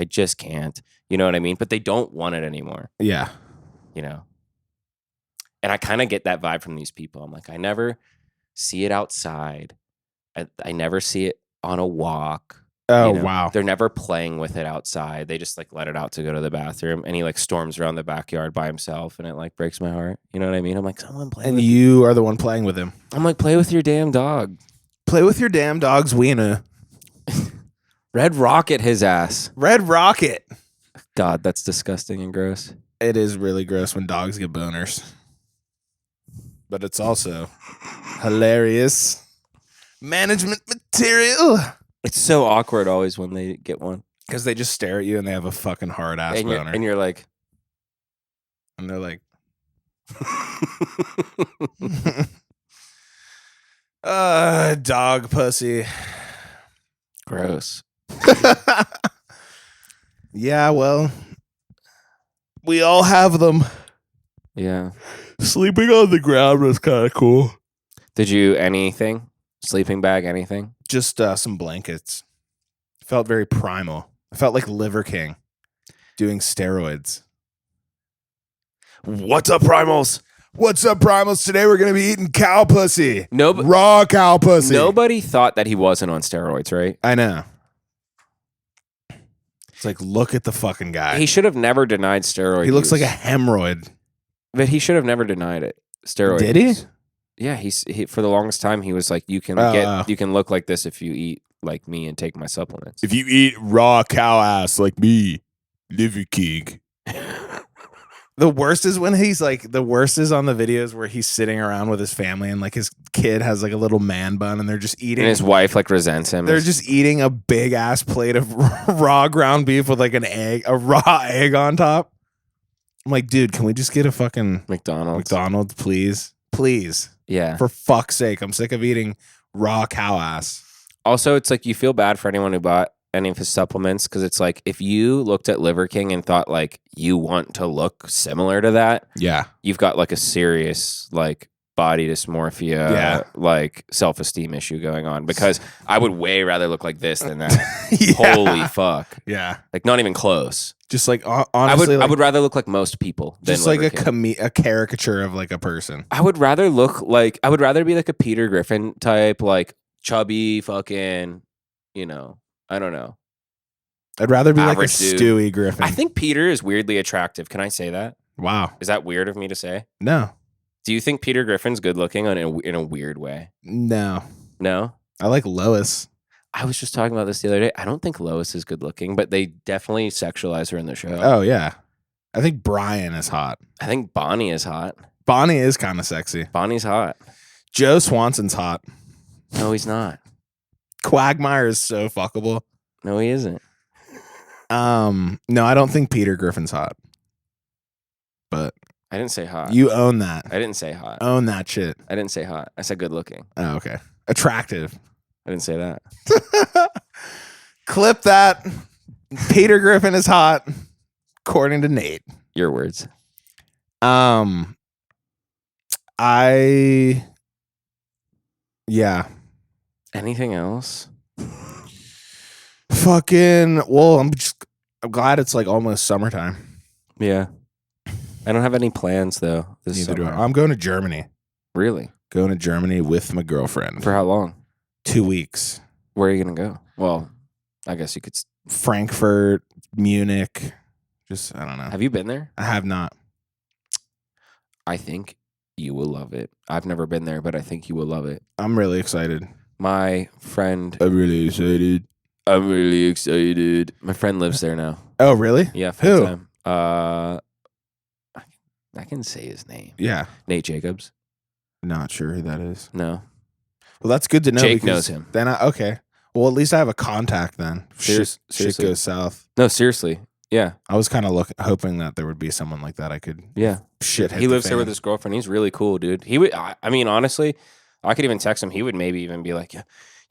C: just can't. You know what I mean? But they don't want it anymore.
B: Yeah.
C: You know? And I kind of get that vibe from these people. I'm like, I never see it outside. I never see it on a walk.
B: Oh,
C: you know?
B: wow.
C: They're never playing with it outside. They just like let it out to go to the bathroom, and he like storms around the backyard by himself, and it like breaks my heart. You know what I mean? I'm like, someone play with
B: you are the one playing with him.
C: I'm like, play with your damn dog.
B: Play with your damn dog's wiener.
C: Red Rocket his ass.
B: Red Rocket.
C: God, that's disgusting and gross.
B: It is really gross when dogs get boners. But it's also hilarious. Management material.
C: It's so awkward always when they get one.
B: Because they just stare at you and they have a fucking hard ass boner.
C: And you're like.
B: And they're like. Dog pussy.
C: Gross.
B: Yeah, well. We all have them.
C: Yeah.
B: Sleeping on the ground was kind of cool.
C: Did you anything? Sleeping bag, anything?
B: Just some blankets. Felt very primal. I I felt like Liver King doing steroids.
A: What's up, primals?
B: What's up, primals? Today we're gonna be eating cow pussy.
C: Nobody,
B: Raw cow pussy.
C: nobody thought that he wasn't on steroids, right?
B: I know. It's like, look at the fucking guy.
C: He should have never denied steroids.
B: He looks like a hemorrhoid.
C: But he should have never denied it. Steroids.
B: Did he?
C: Yeah, he for the longest time he was like, you can you can look like this if you eat like me and take my supplements.
B: If you eat raw cow ass like me, Liver King. The worst is when he's like, the worst is on the videos where he's sitting around with his family and like his kid has like a little man bun and they're just eating.
C: And his wife like resents him.
B: They're just eating a big ass plate of raw ground beef with like an egg, a raw egg on top. I'm like, dude, can we just get a fucking McDonald's, please? Please.
C: Yeah.
B: For fuck's sake. I'm sick of eating raw cow ass.
C: Also, it's like you feel bad for anyone who bought any of his supplements because it's like if you looked at Liver King and thought like you want to look similar to that,
B: yeah,
C: you've got like a serious like body dysmorphia, like self-esteem issue going on because I would way rather look like this than that. Holy fuck.
B: Yeah.
C: Like not even close.
B: Just like honestly,
C: I would rather look like most people than
B: just like
C: Liver
B: a caricature of like a person.
C: I would rather be like a Peter Griffin type, like chubby fucking, you know, I don't know.
B: I'd rather be
C: Average
B: like a
C: dude.
B: Stewie Griffin.
C: I think Peter is weirdly attractive. Can I say that?
B: Wow.
C: Is that weird of me to say?
B: No.
C: Do you think Peter Griffin's good looking in a weird way?
B: No.
C: No?
B: I like Lois.
C: I was just talking about this the other day. I don't think Lois is good looking, but they definitely sexualize her in the show.
B: Oh, yeah. I think Brian is hot.
C: I think Bonnie is hot.
B: Bonnie is kind of sexy.
C: Bonnie's hot.
B: Joe Swanson's hot.
C: No, he's not.
B: Quagmire is so fuckable.
C: No, he isn't.
B: No, I don't think Peter Griffin's hot. But
C: I didn't say hot.
B: you own that.
C: I didn't say hot.
B: Own that shit.
C: I didn't say hot. I said good looking.
B: Oh, okay. Attractive.
C: I didn't say that.
B: Clip that. Peter Griffin is hot, according to Nate.
C: Your words.
B: Yeah.
C: Anything else?
B: Fucking, well, I'm glad it's like almost summertime.
C: Yeah. I don't have any plans though this
B: Neither do
C: summer.
B: I. I'm going to Germany.
C: Really?
B: Going to Germany with my girlfriend.
C: For how long?
B: 2 weeks.
C: Where are you going to go? Well, I guess you could.
B: Frankfurt, Munich. Just, I don't know.
C: Have you been there?
B: I have not.
C: I think you will love it. I've never been there, but I think you will love it.
B: I'm really excited.
C: My friend.
B: I'm really excited.
C: I'm really excited. My friend lives there now.
B: Oh, really?
C: Yeah.
B: Who?
C: Full time. I can say his name.
B: Yeah.
C: Nate Jacobs.
B: Not sure who that is.
C: No.
B: Well, that's good to know.
C: Jake
B: because
C: knows him.
B: Then okay. Well, at least I have a contact then. Shit
C: Seriously.
B: goes south.
C: No, seriously. Yeah.
B: I was kind of hoping that there would be someone like that I could.
C: Yeah.
B: Shit. hit
C: He
B: the
C: lives there
B: fan.
C: with his girlfriend. He's really cool, dude. He would. I mean, honestly, I could even text him. He would maybe even be like, "Yeah,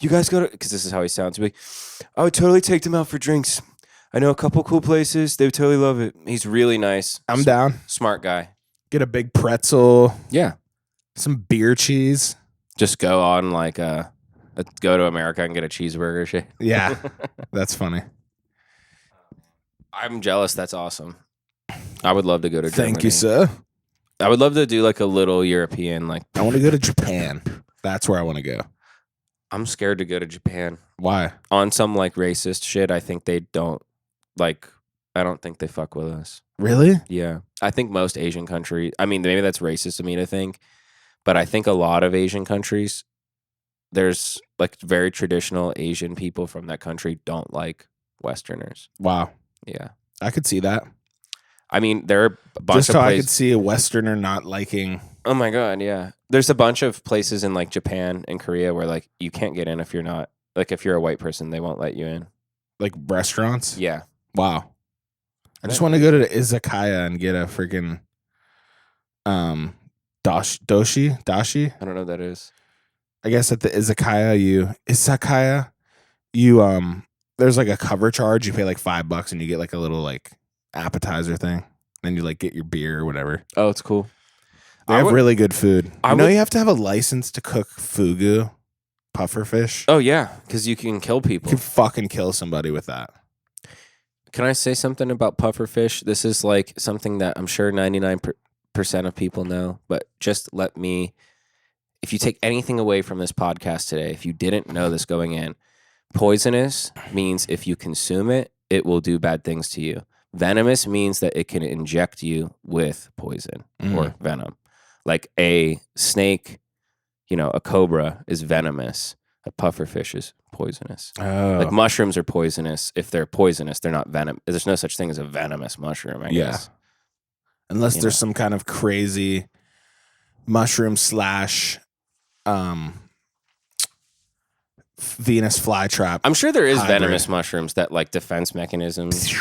C: you guys go to," because this is how he sounds. He'd be like, "I would totally take them out for drinks. I know a couple cool places. They would totally love it." He's really nice.
B: I'm down.
C: Smart guy.
B: Get a big pretzel.
C: Yeah.
B: Some beer cheese.
C: Just go on like go to America and get a cheeseburger shit.
B: Yeah. That's funny.
C: I'm jealous. That's awesome. I would love to go to Germany.
B: Thank you, sir.
C: I would love to do like a little European, like
B: I want to go to Japan. That's where I want to go.
C: I'm scared to go to Japan.
B: Why?
C: On some like racist shit, I think they don't like I don't think they fuck with us.
B: Really?
C: Yeah. I think most Asian countries, I mean, maybe that's racist of me to think, but I think a lot of Asian countries, there's like very traditional Asian people from that country don't like Westerners.
B: Wow.
C: Yeah.
B: I could see that.
C: I mean, there are a bunch
B: Just
C: of
B: how I
C: places.
B: could see a Westerner not liking.
C: Oh my God. Yeah. There's a bunch of places in like Japan and Korea where like you can't get in if you're not, like if you're a white person, they won't let you in.
B: Like restaurants?
C: Yeah.
B: Wow. I just want to go to the izakaya and get a freaking dashi.
C: I don't know what that is.
B: I guess at the izakaya you there's like a cover charge. You pay like $5 and you get like a little like appetizer thing. Then you like get your beer or whatever.
C: Oh, it's cool.
B: They have really good food. You
C: would-
B: have to have a license to cook fugu, puffer fish.
C: Oh yeah, because you can kill
B: You
C: people.
B: can fucking kill somebody with that.
C: Can I say something about pufferfish? This is like something that I'm sure 99% of people know, but just let me, if you take anything away from this podcast today, if you didn't know this going in, poisonous means if you consume it, it will do bad things to you. Venomous means that it can inject you with poison or venom. Like a snake, a cobra is venomous. A pufferfish is poisonous.
B: Oh.
C: Like mushrooms are poisonous. If they're poisonous, they're not venom. There's no such thing as a venomous mushroom, I guess.
B: Unless there's some kind of crazy mushroom / Venus flytrap.
C: I'm sure there is
B: hybrid.
C: venomous mushrooms that like defense mechanisms.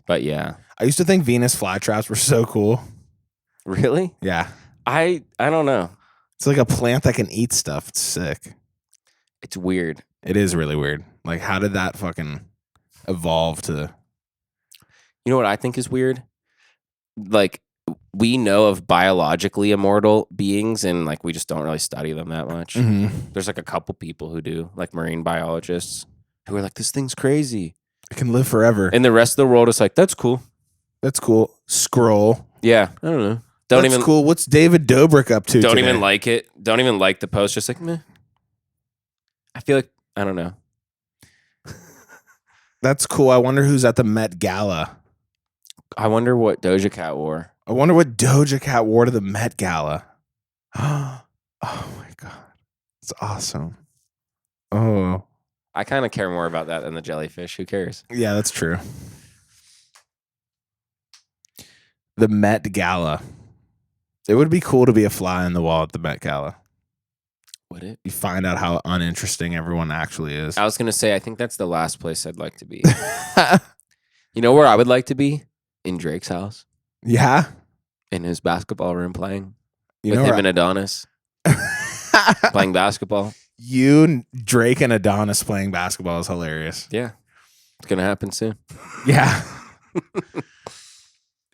C: But yeah.
B: I used to think Venus flytraps were so cool.
C: Really?
B: Yeah.
C: I don't know.
B: It's like a plant that can eat stuff. It's sick.
C: It's weird.
B: It is really weird. Like, how did that fucking evolve to...
C: You know what I think is weird? Like, we know of biologically immortal beings and like we just don't really study them that much.
B: Mm-hmm.
C: There's like a couple people who do, like marine biologists, who are like, this thing's crazy.
B: It can live forever.
C: And the rest of the world is like, that's cool.
B: That's cool. Scroll.
C: Yeah, I don't know.
B: That's cool. What's David Dobrik up to
C: Don't
B: today?
C: even like it. Don't even like the post. Just like, meh. I feel like, I don't know.
B: That's cool. I wonder who's at the Met Gala.
C: I wonder what Doja Cat wore.
B: I wonder what Doja Cat wore to the Met Gala. Oh my God. It's awesome. Oh.
C: I kind of care more about that than the jellyfish. Who cares?
B: Yeah, that's true. The Met Gala. It would be cool to be a fly on the wall at the Met Gala.
C: Would it?
B: You find out how uninteresting everyone actually is.
C: I was going to say, I think that's the last place I'd like to be. You know where I would like to be? In Drake's house.
B: Yeah?
C: In his basketball room playing.
B: You
C: with
B: know
C: him
B: where
C: and Adonis. Playing basketball.
B: You, Drake, and Adonis playing basketball is hilarious.
C: Yeah. It's going to happen soon.
B: Yeah.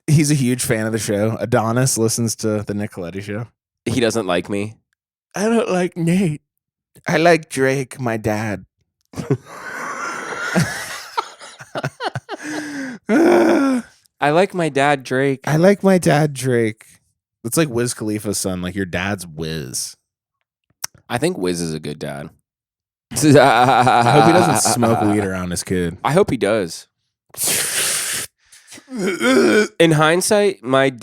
B: He's a huge fan of the show. Adonis listens to the Nick Colletti show.
C: He doesn't like me.
B: I don't like Nate. I like Drake, my dad.
C: I like my dad, Drake.
B: I like my dad, Drake. It's like Wiz Khalifa's son. Like your dad's Wiz.
C: I think Wiz is a good dad.
B: I hope he doesn't smoke weed around his kid.
C: I hope he does. In hindsight, my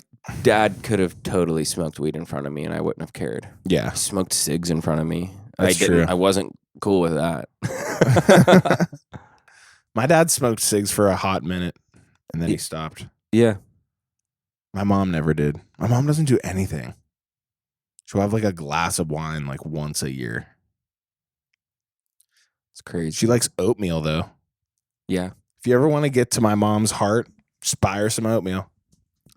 C: dad could have totally smoked weed in front of me and I wouldn't have cared.
B: Yeah.
C: He smoked cigs in front of me.
B: That's true.
C: I wasn't cool with that.
B: My dad smoked cigs for a hot minute and then he stopped.
C: Yeah.
B: My mom never did. My mom doesn't do anything. She'll have like a glass of wine like once a year.
C: It's crazy.
B: She likes oatmeal though.
C: Yeah.
B: If you ever want to get to my mom's heart, just buy her some oatmeal.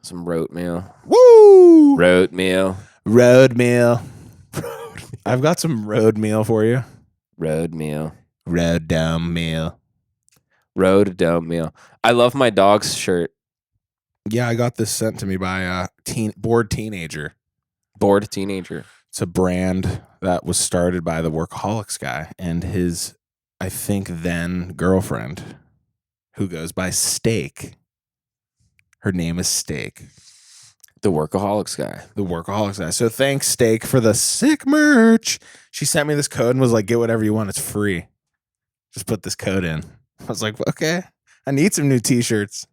C: Some road meal.
B: Woo!
C: Road meal.
B: Road meal. I've got some road meal for you.
C: Road meal.
B: Road dome meal.
C: Road dome meal. I love my dog's shirt.
B: Yeah, I got this sent to me by a bored teenager.
C: Bored teenager.
B: It's a brand that was started by the Workaholics guy and his, I think, then girlfriend, who goes by Steak. Her name is Steak.
C: The Workaholics guy.
B: The Workaholics guy. So thanks, Steak, for the sick merch. She sent me this code and was like, get whatever you want. It's free. Just put this code in. I was like, okay. I need some new t-shirts.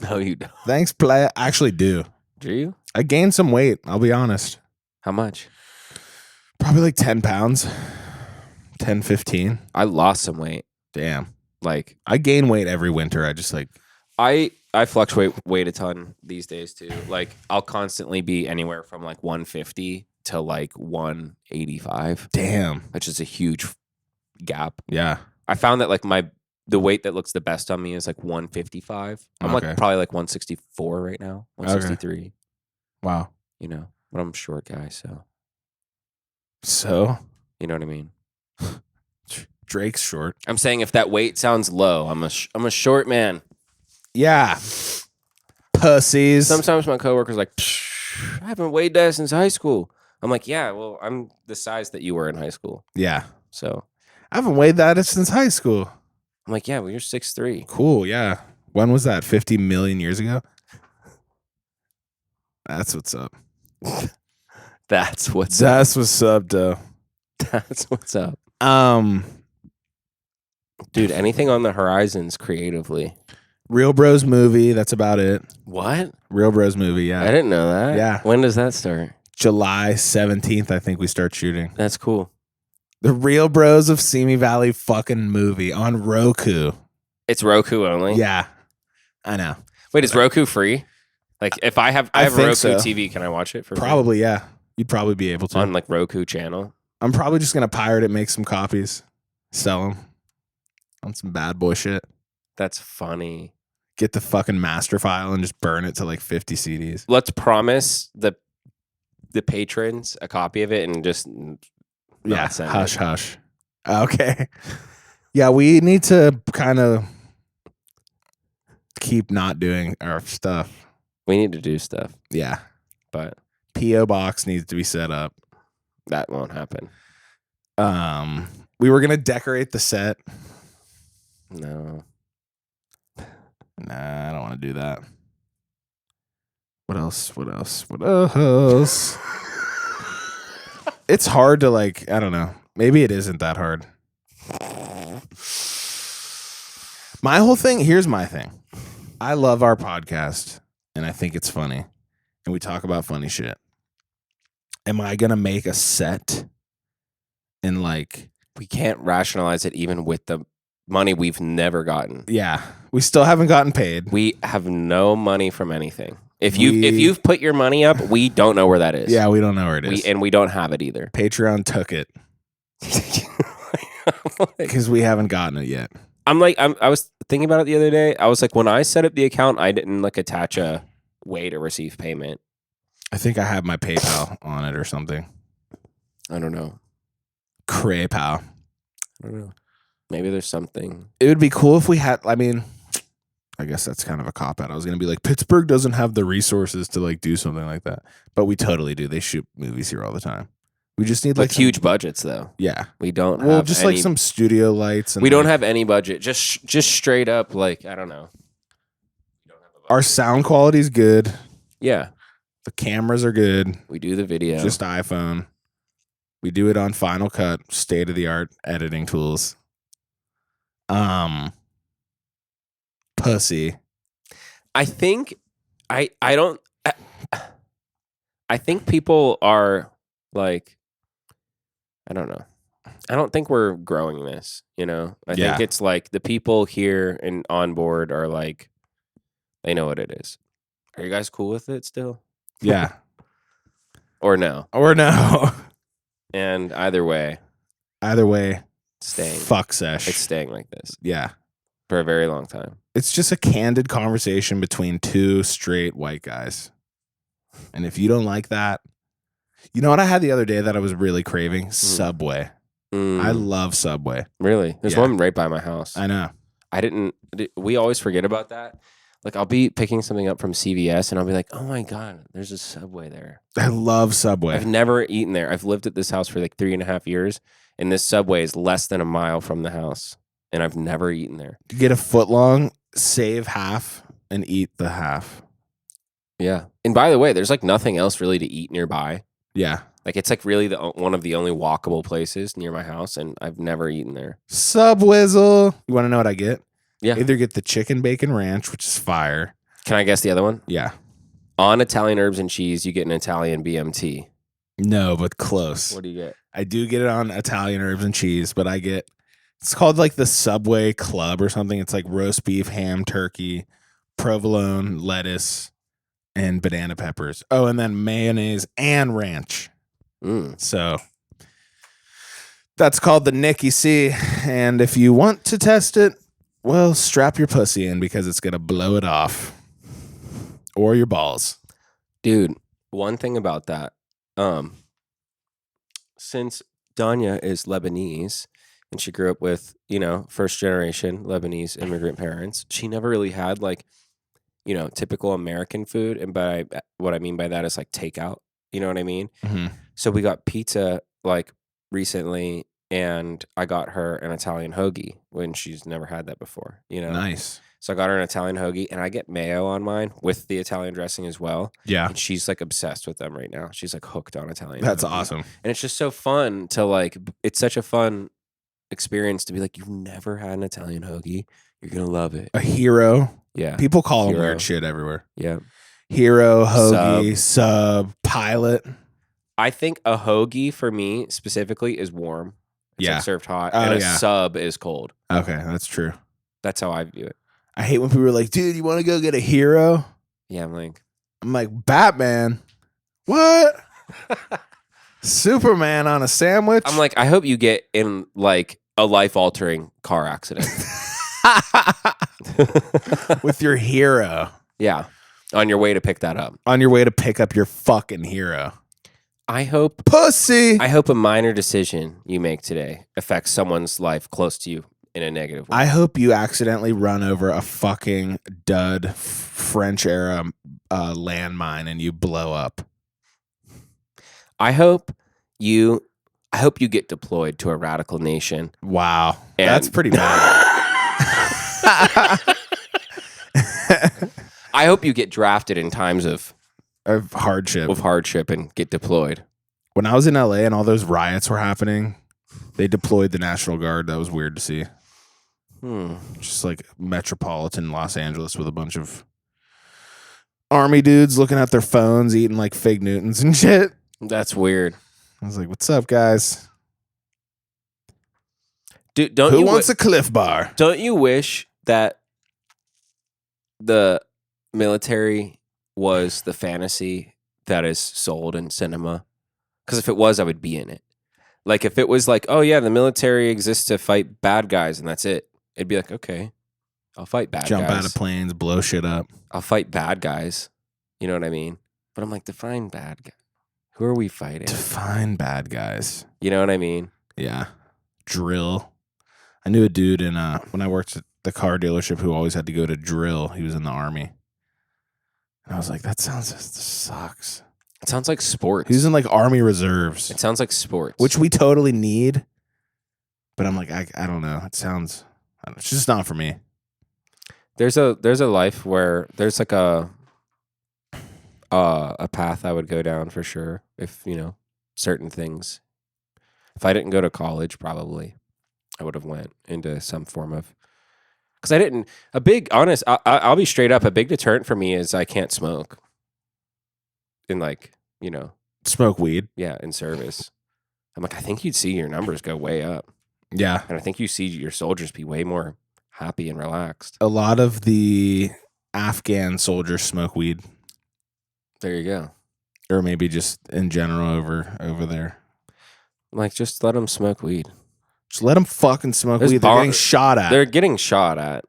C: No, you don't.
B: Thanks, play. I actually do.
C: Do you?
B: I gained some weight. I'll be honest.
C: How much?
B: Probably like 10 pounds. 10, 15.
C: I lost some weight.
B: Damn.
C: Like,
B: I gain weight every winter. I just like...
C: I fluctuate weight a ton these days too. Like, I'll constantly be anywhere from like 150 to like 185.
B: Damn.
C: Which is a huge gap.
B: Yeah.
C: I found that like the weight that looks the best on me is like 155. I'm
B: Okay.
C: like probably like 164 right now. 163.
B: Wow.
C: You know, but I'm a short guy, so
B: So?
C: you know what I mean.
B: Drake's short.
C: I'm saying if that weight sounds low, I'm a short man.
B: Yeah. Pussies.
C: Sometimes my coworker's like, I haven't weighed that since high school. I'm like, yeah, well, I'm the size that you were in high school.
B: Yeah.
C: So
B: I haven't weighed that since high school.
D: I'm like, yeah, well, you're 6'3".
B: Cool, yeah. When was that? 50 million years ago? That's what's up.
D: That's what's
B: That's what's up, though.
D: That's what's up. Dude, anything on the horizons creatively?
B: Real Bros movie, that's about it.
D: What?
B: Real Bros movie, yeah.
D: I didn't know that.
B: Yeah.
D: When does that start?
B: July 17th, I think we start shooting.
D: That's cool.
B: The Real Bros of Simi Valley fucking movie on Roku.
D: It's Roku only?
B: Yeah. I know.
D: Wait, is Roku free? Like, if I have
B: I
D: a
B: think
D: Roku
B: so.
D: TV, can I watch it for free?
B: Probably, yeah. You'd probably be able to.
D: On, like, Roku channel?
B: I'm probably just going to pirate it, make some copies, sell them on some bad boy shit.
D: That's funny.
B: Get the fucking master file and just burn it to like 50 CDs.
D: Let's promise the patrons a copy of it and just not send
B: hush,
D: it.
B: hush. Okay. Yeah, we need to kind of keep not doing our stuff.
D: We need to do stuff,
B: Yeah.
D: but
B: P.O. box needs to be set up.
D: that won't happen.
B: We were going to decorate the set.
D: No.
B: Nah, I don't want to do that. What else? What else? What else? It's hard to like, I don't know. Maybe it isn't that hard. My whole thing, here's my thing. I love our podcast and I think it's funny. And we talk about funny shit. Am I going to make a set and like,
D: We can't rationalize it even with the money we've never gotten.
B: yeah, we still haven't gotten paid.
D: We have no money from anything. If you've put your money up, we don't know where that is.
B: Yeah, we don't know where it is.
D: And we don't have it either.
B: Patreon took it because we haven't gotten it yet.
D: I was thinking about it the other day. I was like, when I set up the account, I didn't like attach a way to receive payment.
B: I think I have my PayPal on it or something.
D: I don't know.
B: PayPal.
D: I don't know. Maybe there's something.
B: It would be cool if we had, I mean, I guess that's kind of a cop out. I was going to be like, Pittsburgh doesn't have the resources to like do something like that. But we totally do. They shoot movies here all the time. We just need like
D: With huge budgets, though.
B: Yeah.
D: We don't have
B: Well, just
D: any,
B: like some studio lights. And
D: we don't
B: like,
D: have any budget. Just straight up, like, I don't know.
B: our sound quality is good.
D: Yeah.
B: The cameras are good.
D: We do the video.
B: Just iPhone. We do it on Final Cut, state of the art editing tools. Pussy.
D: I think I think people are like, I don't know. I don't think we're growing this, you know? I think it's like the people here and on board are like, they know what it is. Are you guys cool with it still?
B: Yeah.
D: Or no?
B: Or no.
D: And either way,
B: staying. Fuck sesh.
D: it's staying like this
B: Yeah.
D: for a very long time.
B: It's just a candid conversation between two straight white guys. And if you don't like that, you know what I had the other day that I was really craving? Subway. I love Subway.
D: Really? There's one right by my house.
B: I know.
D: We always forget about that. Like, I'll be picking something up from CVS and I'll be like, oh my God, there's a Subway there.
B: I love Subway.
D: I've never eaten there. I've lived at this house for like 3.5 years, and this Subway is less than a mile from the house, and I've never eaten there.
B: You get a foot long, save half, and eat the half.
D: Yeah. And by the way, there's like nothing else really to eat nearby.
B: Yeah.
D: Like, it's like really one of the only walkable places near my house, and I've never eaten there.
B: Subwizzle. You want to know what I get?
D: Yeah.
B: Either get the chicken bacon ranch, which is fire.
D: Can I guess the other one?
B: Yeah.
D: On Italian herbs and cheese, you get an Italian BMT.
B: No, but close.
D: What do you get?
B: I do get it on Italian herbs and cheese, but I get, it's called like the Subway Club or something. It's like roast beef, ham, turkey, provolone, lettuce, and banana peppers. Oh, and then mayonnaise and ranch. So that's called the Nicky C. And if you want to test it, well, strap your pussy in because it's going to blow it off. Or your balls.
D: Dude, one thing about that, since Danya is Lebanese and she grew up with, first generation Lebanese immigrant parents, she never really had like, typical American food. And what I mean by that is like takeout. You know what I mean?
B: Mm-hmm.
D: So we got pizza like recently, and I got her an Italian hoagie when she's never had that before.
B: Nice.
D: So I got her an Italian hoagie, and I get mayo on mine with the Italian dressing as well.
B: Yeah.
D: And she's like obsessed with them right now. She's like hooked on Italian.
B: That's
D: hoagie.
B: awesome.
D: And it's just so fun to like. It's such a fun experience to be like, you've never had an Italian hoagie. You're gonna love it.
B: A hero.
D: Yeah.
B: People call them
D: Hero.
B: weird shit everywhere.
D: Yeah.
B: Hero, hoagie, sub, pilot.
D: I think a hoagie for me specifically is warm. It's
B: Yeah.
D: like served hot.
B: Oh,
D: and a
B: yeah.
D: sub is cold.
B: Okay, that's true.
D: That's how I view it.
B: I hate when people are like, dude, you want to go get a hero?
D: Yeah,
B: I'm like, Batman? What? Superman on a sandwich?
D: I'm like, I hope you get in like a life-altering car accident.
B: with your hero.
D: Yeah. On your way to pick that up.
B: On your way to pick up your fucking hero.
D: I hope
B: Pussy.
D: a minor decision you make today affects someone's life close to you in a negative way.
B: I hope you accidentally run over a fucking dud French era landmine and you blow up.
D: I hope you get deployed to a radical nation.
B: Wow.
D: And-
B: That's pretty bad.
D: I hope you get drafted in times of
B: hardship.
D: and get deployed.
B: When I was in LA and all those riots were happening, they deployed the National Guard. That was weird to see. Just like metropolitan Los Angeles with a bunch of army dudes looking at their phones, eating like fig Newtons and shit.
D: That's weird.
B: I was like, what's up, guys?
D: Dude,
B: Who wants a Cliff Bar?
D: Don't you wish that the military was the fantasy that is sold in cinema? Because if it was, I would be in it. Like if it was like, oh yeah, the military exists to fight bad guys and that's it. It'd be like, okay, I'll fight bad
B: Jump
D: guys.
B: out of planes, blow shit up.
D: I'll fight bad guys. You know what I mean? But I'm like, define bad guy. Who are we fighting?
B: Define bad guys.
D: You know what I mean?
B: Yeah. Drill. I knew a dude in when I worked at the car dealership who always had to go to drill. He was in the army. And I was like, this sucks.
D: It sounds like sports.
B: He was in like Army Reserves.
D: It sounds like sports.
B: Which we totally need. But I'm like, I don't know. It's just not for me.
D: There's a life where there's like a path I would go down for sure if, certain things. If I didn't go to college, probably I would have went into some form of, because I didn't, I'll be straight up, a big deterrent for me is I can't smoke in like,
B: Smoke weed.
D: yeah, in service. I'm like, I think you'd see your numbers go way up.
B: Yeah.
D: And I think you see your soldiers be way more happy and relaxed.
B: A lot of the Afghan soldiers smoke weed.
D: There you go.
B: Or maybe just in general over there.
D: Like, just let them smoke weed.
B: Just let them fucking smoke
D: There's
B: weed. They're getting shot at.
D: They're getting shot at.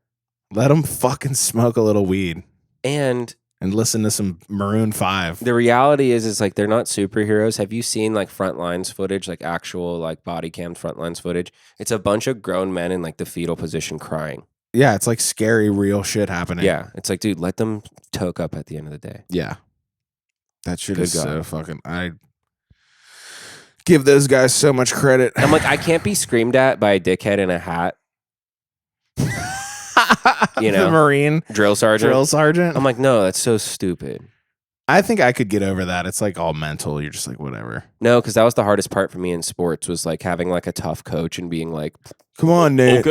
B: Let them fucking smoke a little weed.
D: And
B: listen to some Maroon 5.
D: the reality is like they're not superheroes. Have you seen like front lines footage, like actual like body cam front lines footage? It's a bunch of grown men in like the fetal position crying.
B: Yeah, it's like scary, real shit happening.
D: Yeah, it's like, dude, let them toke up at the end of the day.
B: Yeah. That shit
D: Good
B: is so
D: God.
B: fucking... I give those guys so much credit.
D: I'm like, I can't be screamed at by a dickhead in a hat.
B: The Marine
D: Drill sergeant.
B: drill sergeant.
D: I'm like, no, that's so stupid.
B: I think I could get over that. It's like all mental. You're just like, whatever.
D: No, because that was the hardest part for me in sports was like having like a tough coach and being like,
B: Come on, Nate.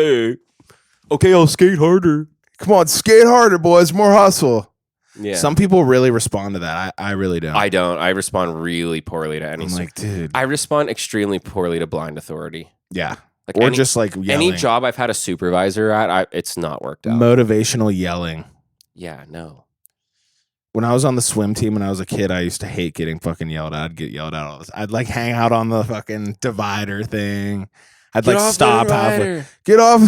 D: okay, I'll skate harder.
B: Come on, skate harder, boys. More hustle.
D: Yeah.
B: Some people really respond to that. I really don't.
D: I don't. I respond really poorly to any
B: I'm like, dude.
D: I respond extremely poorly to blind authority.
B: Yeah.
D: Like
B: Or
D: any,
B: just like yelling.
D: any job I've had a supervisor at, it's not worked out.
B: Motivational yelling.
D: Yeah, no.
B: When I was on the swim team when I was a kid, I used to hate getting fucking yelled at. I'd get yelled at all this. I'd like hang out on the fucking divider thing. I'd like stop halfway. Get off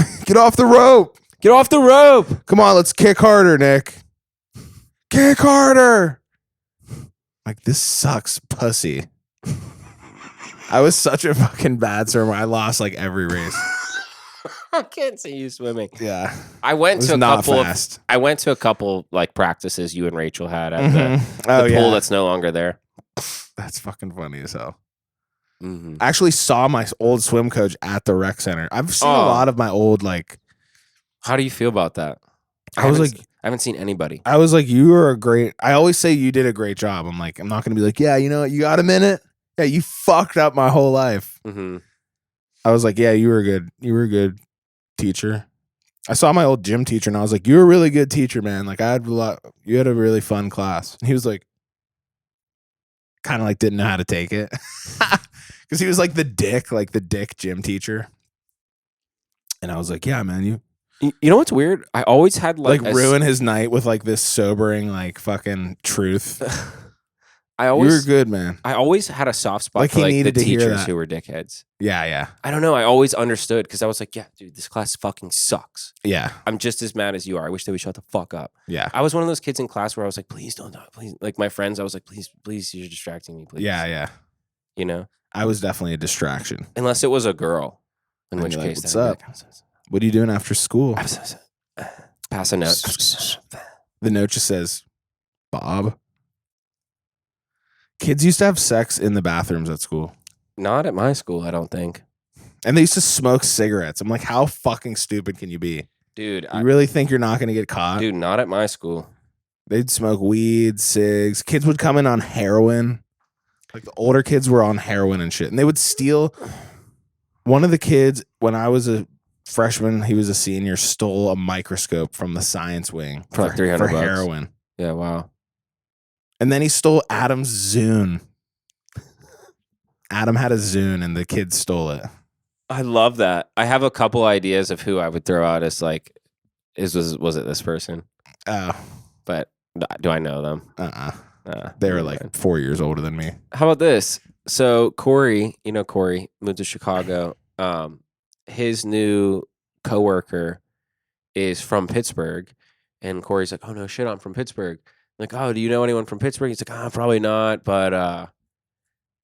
B: the rope.
D: Get off the rope.
B: Come on, let's kick harder, Nick. Kick harder. Like, this sucks, pussy. I was such a fucking bad swimmer. I lost like every race.
D: I can't see you swimming.
B: Yeah.
D: I went
B: was
D: to a
B: not
D: couple
B: fast.
D: I went to a couple like practices you and Rachel had at the
B: Oh,
D: pool
B: yeah.
D: that's no longer there.
B: That's fucking funny as hell.
C: Mm-hmm.
B: I actually saw my old swim coach at the rec center. I've seen a lot of my old like.
C: How do you feel about that? I haven't seen anybody.
B: I was like, you were a great. I always say you did a great job. I'm like, I'm not gonna be like, yeah, you know what, you got a minute? Yeah, you fucked up my whole life.
C: Mm-hmm.
B: I was like, yeah, you were good. You were a good teacher. I saw my old gym teacher and I was like, you're a really good teacher, man. Like you had a really fun class. And he was like, kind of like didn't know how to take it. Because he was like the dick gym teacher. And I was like, yeah, man, you
C: know what's weird? I always had like
B: ruin his night with like this sobering like fucking truth.
C: You were
B: good, man.
C: I always had a soft spot
B: Like
C: for
B: he
C: like
B: needed
C: the
B: to hear
C: teachers
B: that.
C: who were dickheads.
B: Yeah.
C: I don't know. I always understood because I was like, yeah, dude, this class fucking sucks.
B: Yeah.
C: I'm just as mad as you are. I wish they would shut the fuck up.
B: Yeah.
C: I was one of those kids in class where I was like, please don't talk. Please. Like my friends, I was like, please, you're distracting me, please.
B: Yeah.
C: You know?
B: I was definitely a distraction.
C: Unless it was a girl. In
B: And
C: which
B: you're
C: case,
B: like, what's up? What are you doing after school?
C: Pass a note.
B: The note just says, Bob. Kids used to have sex in the bathrooms at school.
C: Not at my school, I don't think.
B: And they used to smoke cigarettes. I'm like, how fucking stupid can you be?
C: Dude,
B: You really think you're not going to get caught?
C: Dude, not at my school.
B: They'd smoke weed, cigs. Kids would come in on heroin. Like the older kids were on heroin and shit. And they would steal. One of the kids, when I was a freshman, he was a senior, stole a microscope from the science wing
C: For like $300
B: for
C: bucks.
B: heroin.
C: Yeah, wow.
B: And then he stole Adam's Zune. Adam had a Zune and the kid stole it.
C: I love that. I have a couple ideas of who I would throw out as like, was it this person?
B: Oh.
C: But do I know them?
B: They were like 4 years older than me.
C: How about this? So Corey, Corey moved to Chicago. His new coworker is from Pittsburgh, and Corey's like, "Oh no, shit, I'm from Pittsburgh." I'm like, "Oh, do you know anyone from Pittsburgh?" He's like, "Probably not, but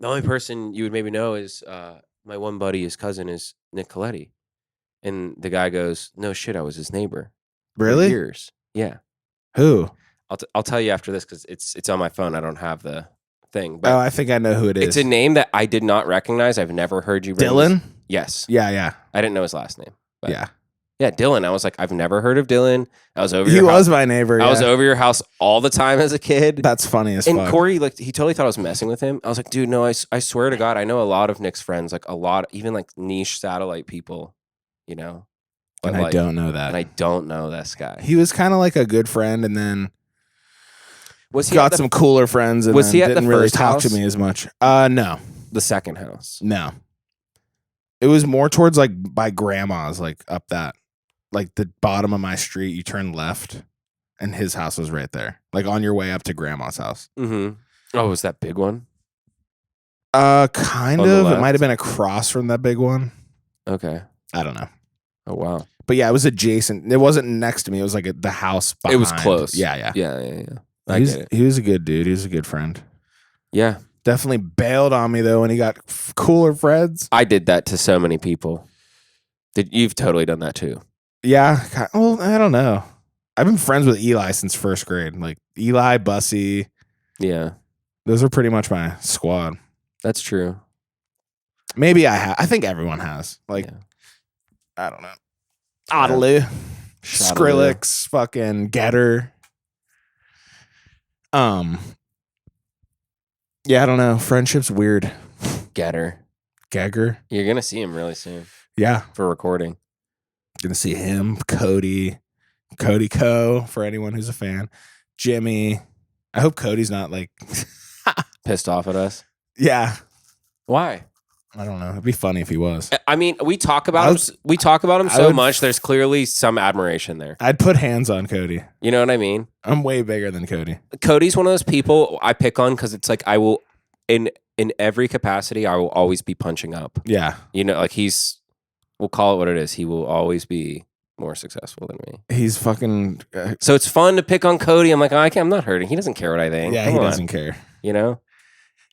C: the only person you would maybe know is my one buddy. His cousin is Nick Colletti." And the guy goes, "No shit, I was his neighbor for
B: Really?
C: years." Yeah.
B: Who?
C: I'll tell you after this because it's on my phone. I don't have the thing. But
B: Oh, I think I know who it is.
C: it's a name that I did not recognize. I've never heard you.
B: Dylan?
C: Yes.
B: Yeah.
C: I didn't know his last name. But
B: Yeah.
C: Yeah, Dylan. I was like, I've never heard of Dylan. I was over.
B: He
C: your
B: was
C: house.
B: my neighbor.
C: I was
B: yeah.
C: over your house all the time as a kid.
B: That's funny as
C: And
B: fuck.
C: Corey, like, he totally thought I was messing with him. I was like, dude, no, I swear to God, I know a lot of Nick's friends, like a lot, even like niche satellite people, you know. But
B: and I
C: like,
B: don't know that.
C: And I don't know this guy.
B: He was kind of like a good friend, and then
C: Was he
B: got some cooler friends, and
C: was
B: then
C: he at the
B: didn't really
C: first
B: talk to
C: house?
B: me as much. No,
C: the second house?
B: no. It was more towards like by grandma's, like up that, like the bottom of my street. You turn left, and his house was right there, like on your way up to grandma's house.
C: Mm-hmm. Oh, was that big one?
B: Kind
C: On the
B: of. It
C: left?
B: might have been across from that big one.
C: Okay.
B: I don't know.
C: Oh wow.
B: But yeah, it was adjacent. It wasn't next to me. It was like the house behind.
C: It was close.
B: Yeah.
C: Yeah. I get it.
B: He was a good dude. He was a good friend.
C: Yeah.
B: Definitely bailed on me though when he got cooler friends.
C: I did that to so many people. You've totally done that too.
B: Yeah. Well, I don't know. I've been friends with Eli since first grade. Like Eli, Bussy.
C: Yeah.
B: Those are pretty much my squad.
C: That's true.
B: Maybe I have. I think everyone has. Like,
C: Yeah.
B: I don't know. Oddly.
C: Shadaloo.
B: Skrillex, fucking Getter. Yeah, I don't know. Friendship's weird.
C: Getter.
B: Gegger.
C: You're gonna see him really soon
B: Yeah.
C: for recording.
B: Gonna see him, Cody Co, for anyone who's a fan. Jimmy. I hope Cody's not like
C: Pissed off at us.
B: yeah.
C: Why?
B: I don't know. It'd be funny if he was.
C: I mean, we talk about
B: I
C: him.
B: was-
C: We talk about him
B: I
C: so
B: would-
C: much. There's clearly some admiration there.
B: I'd put hands on Cody.
C: You know what I mean?
B: I'm way bigger than Cody.
C: Cody's one of those people I pick on because it's like I will, in every capacity, I will always be punching up.
B: Yeah.
C: You know, like we'll call it what it is. He will always be more successful than me.
B: He's fucking
C: So it's fun to pick on Cody. I'm like, I'm not hurting. He doesn't care what I think.
B: yeah,
C: Come
B: he
C: on.
B: doesn't care.
C: You know,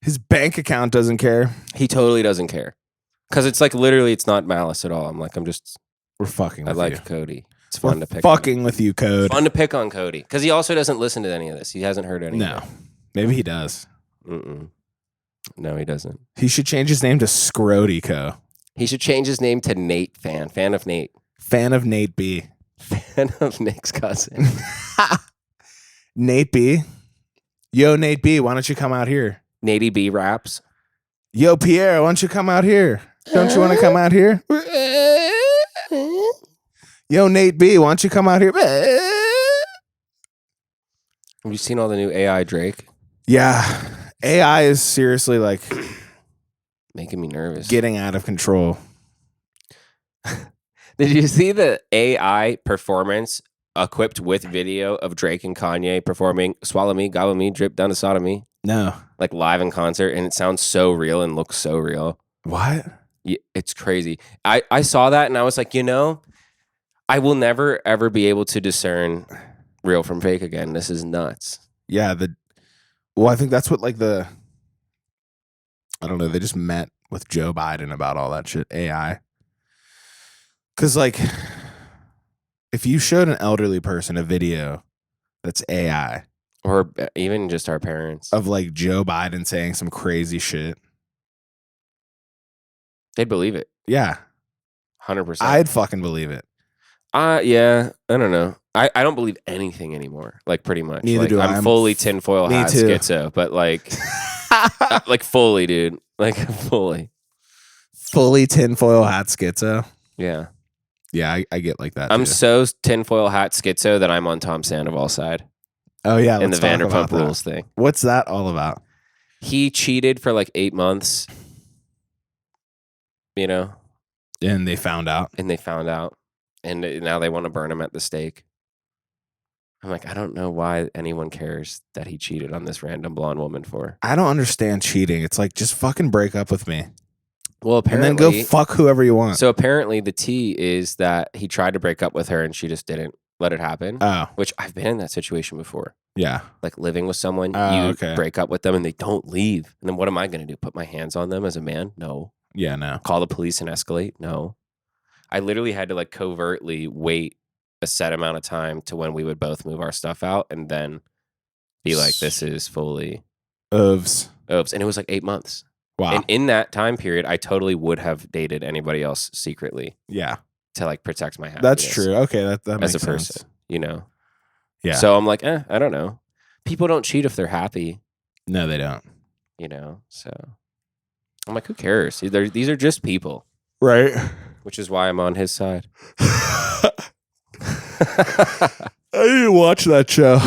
B: His bank account doesn't care.
C: he totally doesn't care. Because it's like literally, it's not malice at all. I'm like,
B: We're fucking
C: I
B: with
C: like
B: you.
C: Cody. It's
B: We're
C: fun to pick.
B: fucking with you, Code.
C: Fun to pick on Cody because he also doesn't listen to any of this. He hasn't heard any.
B: No.
C: of it.
B: Maybe he does.
C: Mm-mm.
D: No, he doesn't.
B: He should change his name to Scrotico.
D: He should change his name to Nate Fan. Fan of Nate.
B: Fan of Nate B.
D: Fan of Nick's cousin.
B: Nate B. Yo, Nate B, why don't you come out here?
D: Natey B raps.
B: Yo, Pierre, why don't you come out here? Don't you want to come out here? Yo, Nate B, why don't you come out here?
D: Have you seen all the new AI Drake?
B: Yeah. AI is seriously like
D: Making me nervous.
B: getting out of control.
D: Did you see the AI performance equipped with video of Drake and Kanye performing Swallow Me, Gobble Me, Drip Down to Sodomy?
B: No.
D: Like live in concert, and it sounds so real and looks so real.
B: What?
D: Yeah, it's crazy. I saw that and I was like, I will never ever be able to discern real from fake again. This is nuts.
B: Yeah, well, I think that's what like I don't know, they just met with Joe Biden about all that shit, AI. Cause like if you showed an elderly person a video that's AI
D: Or even just our parents.
B: of like Joe Biden saying some crazy shit,
D: They'd believe it.
B: yeah,
D: 100%.
B: I'd fucking believe it.
D: Yeah, I don't know. I don't believe anything anymore. Like pretty much.
B: Neither
D: like,
B: do I.
D: I'm fully tinfoil
B: Me
D: hat
B: too.
D: schizo, but like, like fully, dude. Like fully.
B: Fully tinfoil hat schizo.
D: Yeah.
B: Yeah, I get like that.
D: I'm
B: too.
D: so tinfoil hat schizo that I'm on Tom Sandoval's side
B: Oh yeah,
D: in the
B: let's talk
D: Vanderpump
B: about that.
D: Rules thing.
B: What's that all about?
D: He cheated for like 8 months,
B: And they found out.
D: and they found out. And now they want to burn him at the stake. I'm like, I don't know why anyone cares that he cheated on this random blonde woman for.
B: I don't understand cheating. It's like just fucking break up with me.
D: Well,
B: And
D: apparently,
B: then go fuck whoever you want.
D: So apparently the tea is that he tried to break up with her and she just didn't let it happen.
B: Oh,
D: Which I've been in that situation before.
B: yeah.
D: Like living with someone,
B: Oh,
D: you
B: okay.
D: break up with them and they don't leave. And then what am I going to do? Put my hands on them as a man? No.
B: Yeah, no.
D: Call the police and escalate? No. I literally had to like covertly wait a set amount of time to when we would both move our stuff out and then be like, this is fully
B: Oops.
D: oops. And it was like 8 months.
B: Wow.
D: And in that time period, I totally would have dated anybody else secretly
B: Yeah.
D: to like protect my happiness.
B: That's true. Okay, that
D: As
B: makes
D: a person,
B: sense. Yeah.
D: So I'm like, I don't know. People don't cheat if they're happy,
B: No, they don't.
D: So I'm like, who cares? These are just people,
B: Right.
D: which is why I'm on his side.
B: I didn't watch that show.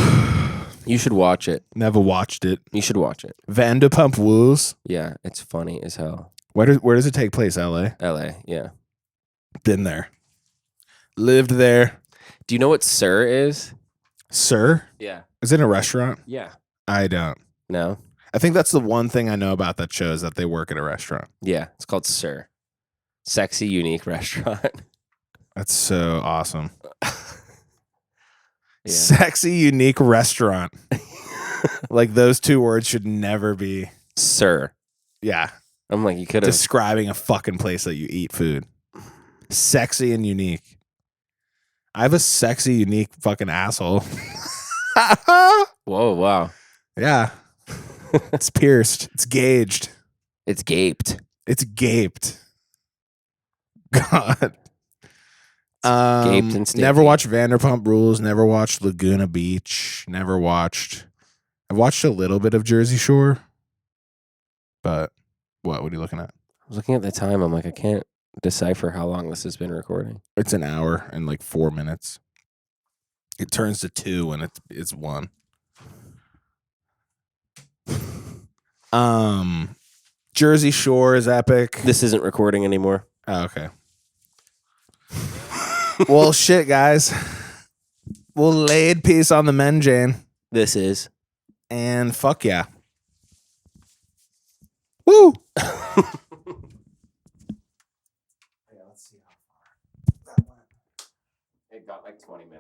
D: You should watch it.
B: Never watched it.
D: You should watch it.
B: Vanderpump Rules.
D: Yeah, it's funny as hell.
B: Where does it take place? LA.
D: LA, yeah.
B: Been there. Lived there.
D: Do you know what Sir is?
B: Sir?
D: Yeah.
B: Is it a restaurant?
D: Yeah.
B: I don't.
D: No?
B: I think that's the one thing I know about that show is that they work at a restaurant.
D: Yeah, it's called Sir. Sexy, unique restaurant.
B: That's so awesome.
D: Yeah.
B: Sexy, unique restaurant. Like those two words should never be.
D: Sir.
B: Yeah.
D: I'm like, you could have.
B: Describing a fucking place that you eat food. Sexy and unique. I have a sexy, unique fucking asshole.
D: Whoa, wow.
B: Yeah. It's pierced. It's gauged.
D: It's gaped.
B: It's gaped. God.
D: Gaped and sticky.
B: Never watched Vanderpump Rules. Never watched Laguna Beach. Never watched. I've watched a little bit of Jersey Shore. But what are you looking at?
D: I was looking at the time. I'm like, I can't decipher how long this has been recording.
B: It's an hour and like 4 minutes. It turns to 2 when it's 1. Jersey Shore is epic.
D: This isn't recording anymore.
B: Oh, okay. Well, shit, guys. We'll laid piece on the men, Jane.
D: This is.
B: And fuck yeah. Woo!
D: It got like 20 minutes.